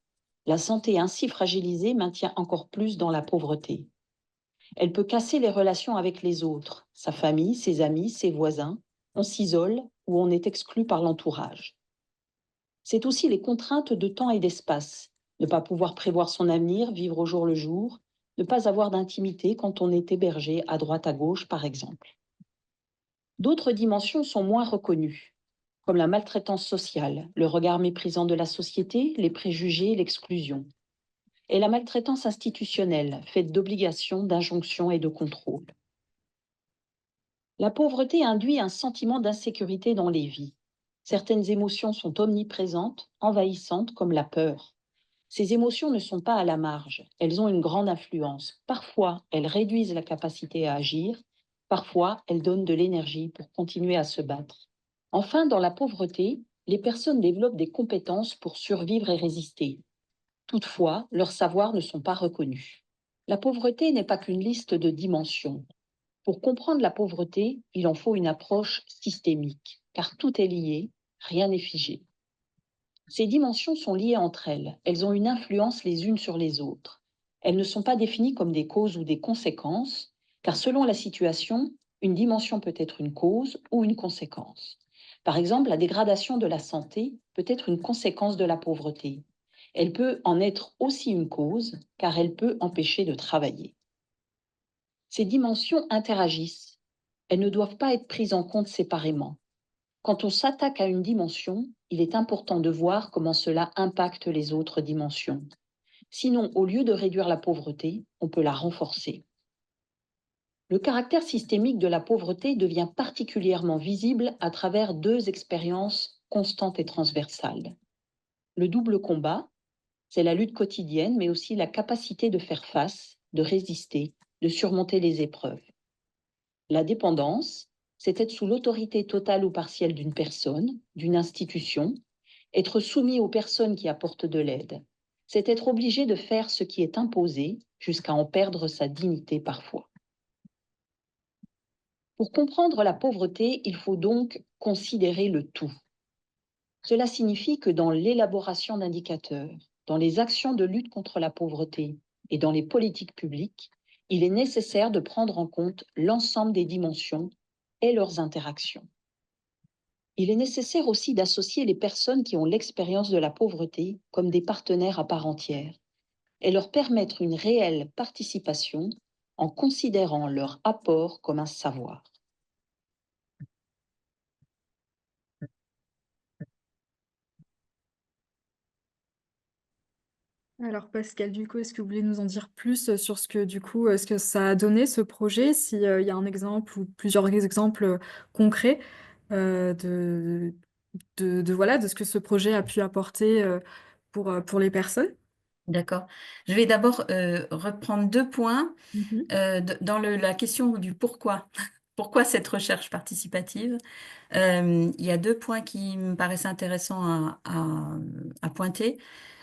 La santé ainsi fragilisée maintient encore plus dans la pauvreté. Elle peut casser les relations avec les autres, sa famille, ses amis, ses voisins. On s'isole ou on est exclu par l'entourage. C'est aussi les contraintes de temps et d'espace. Ne pas pouvoir prévoir son avenir, vivre au jour le jour, ne pas avoir d'intimité quand on est hébergé à droite à gauche, par exemple. D'autres dimensions sont moins reconnues, comme la maltraitance sociale, le regard méprisant de la société, les préjugés, l'exclusion. Et la maltraitance institutionnelle, faite d'obligations, d'injonctions et de contrôle. La pauvreté induit un sentiment d'insécurité dans les vies. Certaines émotions sont omniprésentes, envahissantes, comme la peur. Ces émotions ne sont pas à la marge, elles ont une grande influence. Parfois, elles réduisent la capacité à agir, parfois, elles donnent de l'énergie pour continuer à se battre. Enfin, dans la pauvreté, les personnes développent des compétences pour survivre et résister. Toutefois, leurs savoirs ne sont pas reconnus. La pauvreté n'est pas qu'une liste de dimensions. Pour comprendre la pauvreté, il en faut une approche systémique, car tout est lié, rien n'est figé. Ces dimensions sont liées entre elles, elles ont une influence les unes sur les autres. Elles ne sont pas définies comme des causes ou des conséquences, car selon la situation, une dimension peut être une cause ou une conséquence. Par exemple, la dégradation de la santé peut être une conséquence de la pauvreté. Elle peut en être aussi une cause, car elle peut empêcher de travailler. Ces dimensions interagissent. Elles ne doivent pas être prises en compte séparément. Quand on s'attaque à une dimension, il est important de voir comment cela impacte les autres dimensions. Sinon, au lieu de réduire la pauvreté, on peut la renforcer. Le caractère systémique de la pauvreté devient particulièrement visible à travers deux expériences constantes et transversales. Le double combat, c'est la lutte quotidienne, mais aussi la capacité de faire face, de résister, de surmonter les épreuves. La dépendance, c'est être sous l'autorité totale ou partielle d'une personne, d'une institution, être soumis aux personnes qui apportent de l'aide. C'est être obligé de faire ce qui est imposé jusqu'à en perdre sa dignité parfois. Pour comprendre la pauvreté, il faut donc considérer le tout. Cela signifie que dans l'élaboration d'indicateurs, dans les actions de lutte contre la pauvreté et dans les politiques publiques, il est nécessaire de prendre en compte l'ensemble des dimensions et leurs interactions. Il est nécessaire aussi d'associer les personnes qui ont l'expérience de la pauvreté comme des partenaires à part entière et leur permettre une réelle participation en considérant leur apport comme un savoir. Alors Pascal, du coup, est-ce que vous voulez nous en dire plus sur ce que du coup, ce que ça a donné ce projet, s'il y a un exemple ou plusieurs exemples concrets voilà, de ce que ce projet a pu apporter pour les personnes? D'accord. Je vais d'abord reprendre 2 points dans la question du pourquoi. Pourquoi cette recherche participative? Il y a 2 points qui me paraissent intéressants à pointer.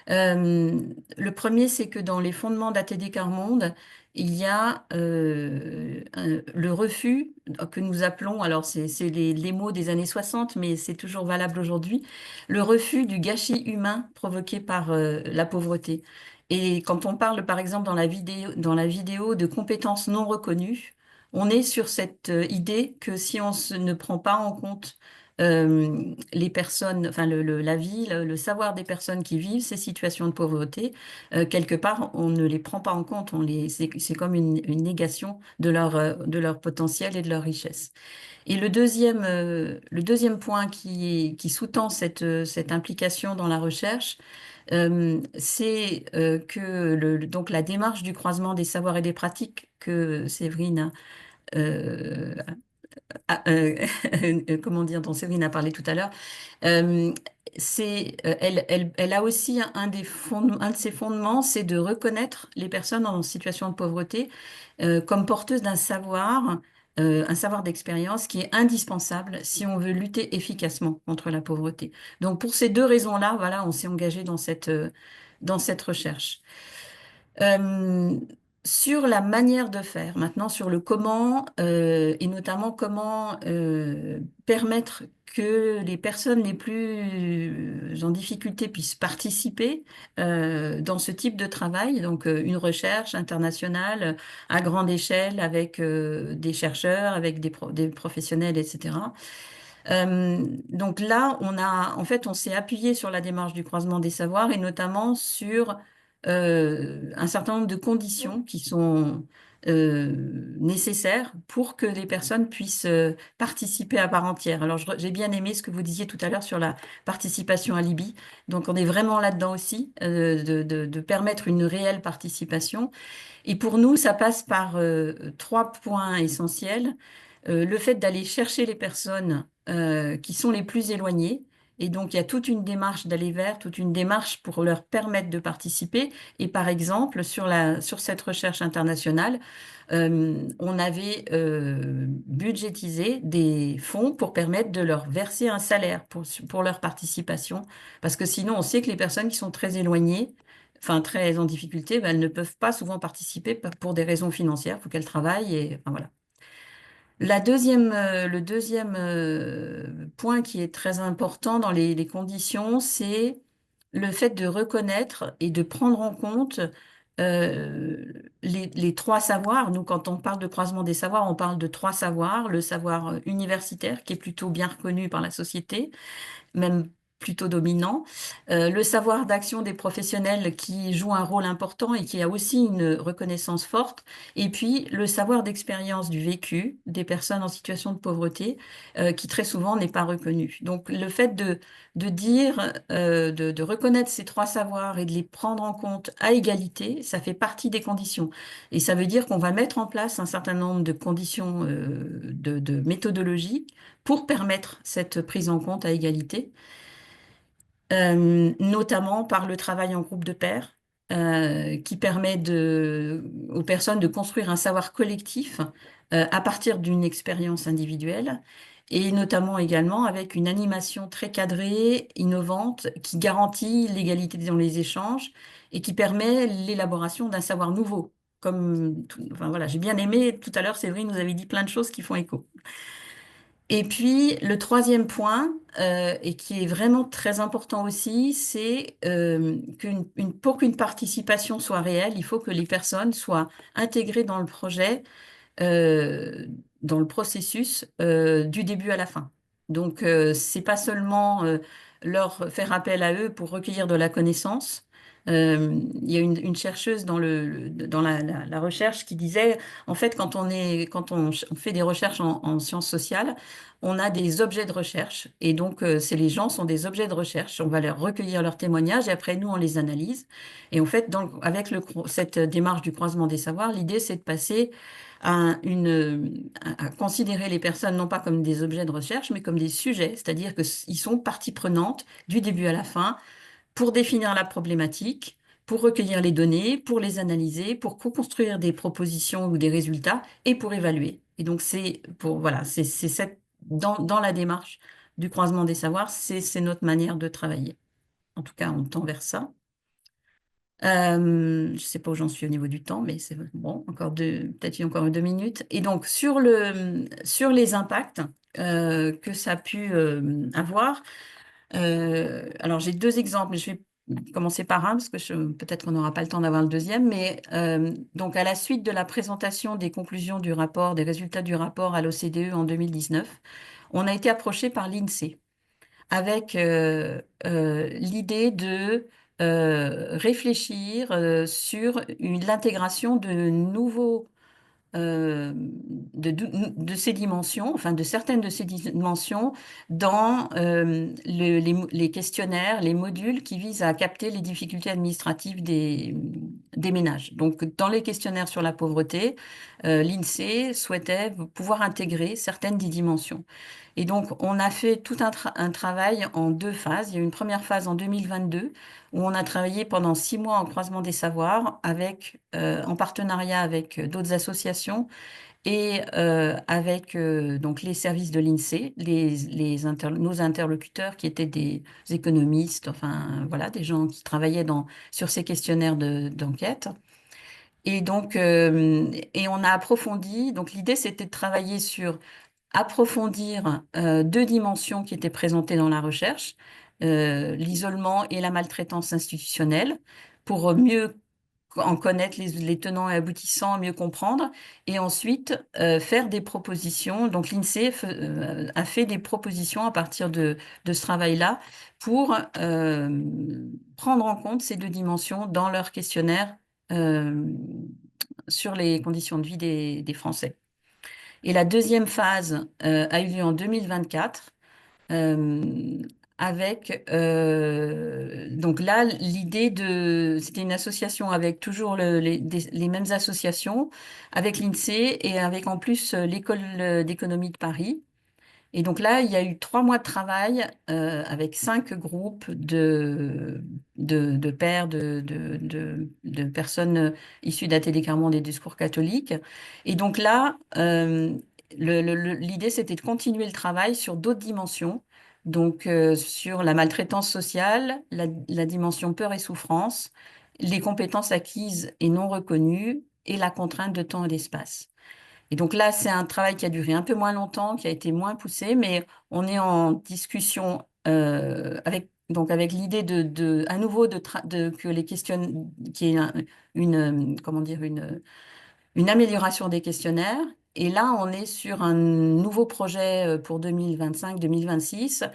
Le premier, c'est que dans les fondements d'ATD Quart Monde, il y a le refus que nous appelons, alors c'est les mots des années 60, mais c'est toujours valable aujourd'hui, le refus du gâchis humain provoqué par la pauvreté. Et quand on parle, par exemple, dans la vidéo de compétences non reconnues, on est sur cette idée que si on ne prend pas en compte les personnes, enfin la vie, le savoir des personnes qui vivent ces situations de pauvreté, quelque part, on ne les prend pas en compte. C'est comme une négation de leur potentiel et de leur richesse. Et le deuxième point qui sous-tend cette implication dans la recherche, c'est que donc la démarche du croisement des savoirs et des pratiques que Séverine comment dire, dont Séverine a parlé tout à l'heure, elle a aussi un de ses fondements, c'est de reconnaître les personnes en situation de pauvreté comme porteuses d'un savoir, un savoir d'expérience qui est indispensable si on veut lutter efficacement contre la pauvreté. Donc pour ces 2 raisons-là, voilà, on s'est engagé dans cette recherche. Sur la manière de faire, maintenant sur le comment, et notamment comment permettre que les personnes les plus en difficulté puissent participer dans ce type de travail, donc une recherche internationale à grande échelle avec des chercheurs, avec des professionnels, etc. Donc là, on s'est appuyé sur la démarche du croisement des savoirs et notamment sur un certain nombre de conditions qui sont nécessaires pour que les personnes puissent participer à part entière. Alors, j'ai bien aimé ce que vous disiez tout à l'heure sur la participation à l'IBI. Donc, on est vraiment là-dedans aussi, de permettre une réelle participation. Et pour nous, ça passe par 3 points essentiels. Le fait d'aller chercher les personnes qui sont les plus éloignées. Et donc, il y a toute une démarche d'aller vers, toute une démarche pour leur permettre de participer. Et par exemple, sur cette recherche internationale, on avait budgétisé des fonds pour permettre de leur verser un salaire pour leur participation. Parce que sinon, on sait que les personnes qui sont très éloignées, enfin très en difficulté, ben, elles ne peuvent pas souvent participer pour des raisons financières. Il faut qu'elles travaillent et enfin, voilà. Le deuxième point qui est très important dans les conditions, c'est le fait de reconnaître et de prendre en compte les 3 savoirs. Nous, quand on parle de croisement des savoirs, on parle de 3 savoirs. Le savoir universitaire, qui est plutôt bien reconnu par la société, même plutôt dominant, le savoir d'action des professionnels qui joue un rôle important et qui a aussi une reconnaissance forte, et puis le savoir d'expérience du vécu des personnes en situation de pauvreté qui très souvent n'est pas reconnu. Donc le fait de dire, de reconnaître ces trois savoirs et de les prendre en compte à égalité, ça fait partie des conditions. Et ça veut dire qu'on va mettre en place un certain nombre de conditions de méthodologie pour permettre cette prise en compte à égalité, notamment par le travail en groupe de pairs, qui permet aux personnes de construire un savoir collectif à partir d'une expérience individuelle, et notamment également avec une animation très cadrée, innovante, qui garantit l'égalité dans les échanges et qui permet l'élaboration d'un savoir nouveau. Enfin voilà, j'ai bien aimé, tout à l'heure, Séverine nous avait dit plein de choses qui font écho. Et puis, le troisième point, et qui est vraiment très important aussi, c'est pour qu'une participation soit réelle, il faut que les personnes soient intégrées dans le projet, dans le processus, du début à la fin. Donc, c'est pas seulement leur faire appel à eux pour recueillir de la connaissance. Il y a une chercheuse dans la recherche qui disait, en fait, quand on fait des recherches en sciences sociales, on a des objets de recherche. Et donc, les gens sont des objets de recherche. On va leur recueillir leurs témoignages et après, nous, on les analyse. Et en fait, avec cette démarche du croisement des savoirs, l'idée, c'est de passer à considérer les personnes non pas comme des objets de recherche, mais comme des sujets, c'est-à-dire qu'ils sont partie prenante du début à la fin pour définir la problématique, pour recueillir les données, pour les analyser, pour co-construire des propositions ou des résultats et pour évaluer. Et donc, dans la démarche du croisement des savoirs, c'est notre manière de travailler. En tout cas, on tend vers ça. Je ne sais pas où j'en suis au niveau du temps, mais c'est bon, peut-être encore 2 minutes. Et donc, sur les impacts que ça a pu avoir, alors j'ai 2 exemples, mais je vais commencer par un, parce que peut-être qu'on n'aura pas le temps d'avoir le deuxième, mais donc à la suite de la présentation des conclusions du rapport, des résultats du rapport à l'OCDE en 2019, on a été approché par l'INSEE avec l'idée de réfléchir sur l'intégration de nouveaux de ces dimensions, enfin de certaines de ces dimensions dans les questionnaires, les modules qui visent à capter les difficultés administratives des ménages. Donc, dans les questionnaires sur la pauvreté, l'INSEE souhaitait pouvoir intégrer certaines des dimensions. Et donc, on a fait tout un travail en 2 phases. Il y a eu une première phase en 2022 où on a travaillé pendant 6 mois en croisement des savoirs en partenariat avec d'autres associations et avec donc les services de l'INSEE, nos interlocuteurs qui étaient des économistes, enfin voilà, des gens qui travaillaient sur ces questionnaires d'enquête. Et donc, et on a approfondi. Donc, l'idée, c'était de approfondir 2 dimensions qui étaient présentées dans la recherche, l'isolement et la maltraitance institutionnelle, pour mieux en connaître les tenants et aboutissants, mieux comprendre, et ensuite faire des propositions. Donc l'INSEE a fait des propositions à partir de ce travail-là pour prendre en compte ces 2 dimensions dans leur questionnaire sur les conditions de vie des Français. Et la deuxième phase a eu lieu en 2024 avec donc là l'idée c'était une association avec toujours les mêmes associations, avec l'INSEE et avec en plus l'école d'économie de Paris. Et donc là, il y a eu 3 mois de travail avec 5 groupes de pairs, de personnes issues d'ATD Quart Monde et du Secours catholique. Et donc là, l'idée, c'était de continuer le travail sur d'autres dimensions, donc sur la maltraitance sociale, la dimension peur et souffrance, les compétences acquises et non reconnues, et la contrainte de temps et d'espace. Et donc là, c'est un travail qui a duré un peu moins longtemps, qui a été moins poussé, mais on est en discussion avec l'idée à nouveau que les questions, qu'il y ait une amélioration des questionnaires Et là, on est sur un nouveau projet pour 2025-2026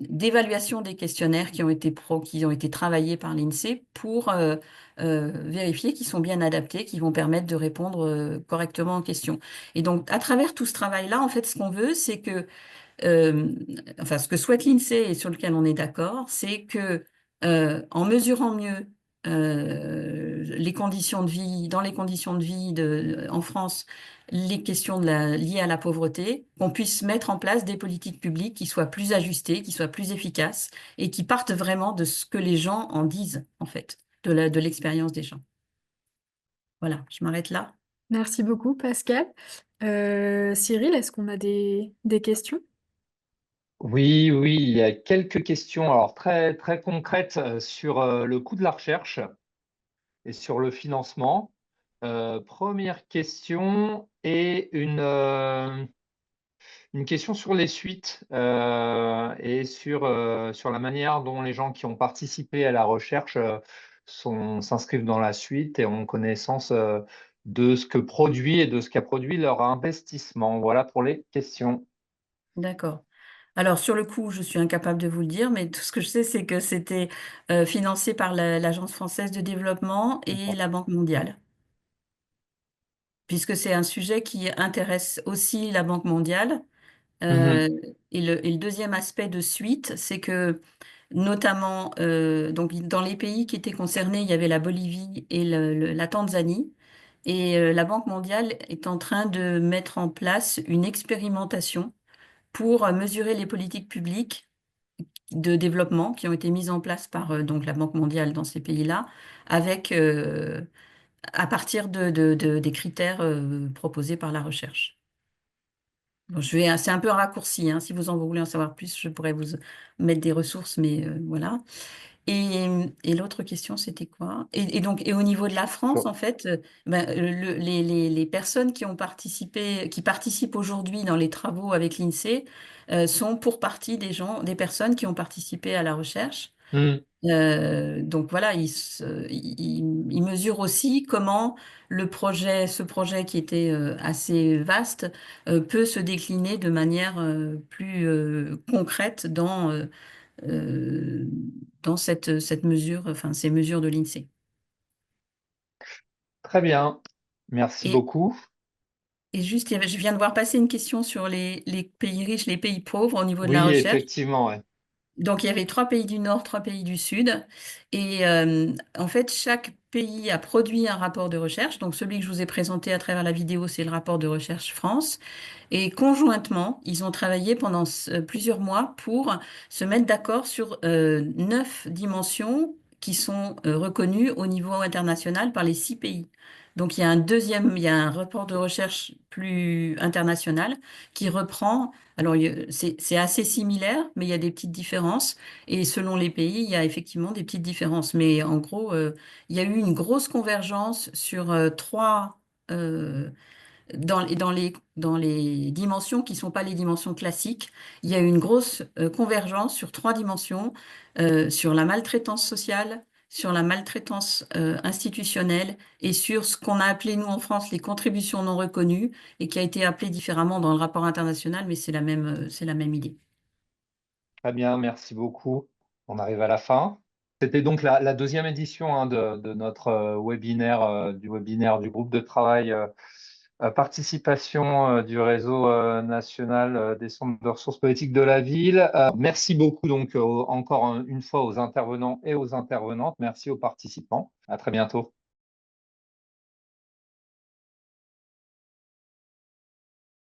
d'évaluation des questionnaires qui ont été travaillés par l'INSEE pour vérifier qu'ils sont bien adaptés, qu'ils vont permettre de répondre correctement aux questions. Et donc, à travers tout ce travail-là, en fait, ce qu'on veut, c'est que, enfin, ce que souhaite l'INSEE et sur lequel on est d'accord, c'est que en mesurant mieux les conditions de vie, dans les conditions de vie en France, les questions liées à la pauvreté, qu'on puisse mettre en place des politiques publiques qui soient plus ajustées, qui soient plus efficaces et qui partent vraiment de ce que les gens en disent, en fait, de l'expérience des gens. Voilà, je m'arrête là. Merci beaucoup, Pascal. Cyril, est-ce qu'on a des questions? Oui, oui, il y a quelques questions alors très, très concrètes sur le coût de la recherche et sur le financement. Première question et une question sur les suites et sur la manière dont les gens qui ont participé à la recherche s'inscrivent dans la suite et ont connaissance de ce que produit et de ce qu'a produit leur investissement. Voilà pour les questions. D'accord. Alors, sur le coup, je suis incapable de vous le dire, mais tout ce que je sais, c'est que c'était financé par l'Agence française de développement et la Banque mondiale, puisque c'est un sujet qui intéresse aussi la Banque mondiale. Mhm. Et le deuxième aspect de suite, c'est que notamment donc dans les pays qui étaient concernés, il y avait la Bolivie et la Tanzanie. Et la Banque mondiale est en train de mettre en place une expérimentation pour mesurer les politiques publiques de développement qui ont été mises en place par donc la Banque mondiale dans ces pays-là, avec à partir des critères proposés par la recherche. Bon, c'est un peu un raccourci, hein. Si vous en voulez en savoir plus, je pourrais vous mettre des ressources, mais voilà. Et l'autre question, c'était quoi? Et donc, et au niveau de la France, en fait, ben, les personnes qui ont participé, qui participent aujourd'hui dans les travaux avec l'INSEE, sont pour partie des personnes qui ont participé à la recherche. Mhm. Donc voilà, ils mesurent aussi comment ce projet qui était assez vaste, peut se décliner de manière plus concrète euh, dans cette mesure, enfin ces mesures de l'INSEE. Très bien, merci Et, beaucoup. et juste, je viens de voir passer une question sur les pays riches, les pays pauvres au niveau de la Oui, recherche. effectivement, ouais. Donc, il y avait 3 pays du Nord, 3 pays du Sud. Et en fait, chaque pays a produit un rapport de recherche. Donc, celui que je vous ai présenté à travers la vidéo, c'est le rapport de recherche France. Et conjointement, ils ont travaillé pendant plusieurs mois pour se mettre d'accord sur 9 dimensions qui sont reconnues au niveau international par les 6 pays. Donc, il y a un rapport de recherche plus international qui reprend. Alors, c'est assez similaire, mais il y a des petites différences. Et selon les pays, il y a effectivement des petites différences. Mais en gros, il y a eu une grosse convergence sur dans les dimensions qui ne sont pas les dimensions classiques. Il y a eu une grosse convergence sur 3 dimensions, sur la maltraitance sociale, sur la maltraitance institutionnelle et sur ce qu'on a appelé, nous en France, les contributions non reconnues et qui a été appelé différemment dans le rapport international, mais c'est la même idée. Très bien, merci beaucoup. On arrive à la fin. C'était donc la deuxième édition hein, de notre webinaire, du webinaire du groupe de travail participation du réseau national des centres de ressources politiques de la ville. Merci beaucoup donc encore une fois aux intervenants et aux intervenantes. Merci aux participants. À très bientôt.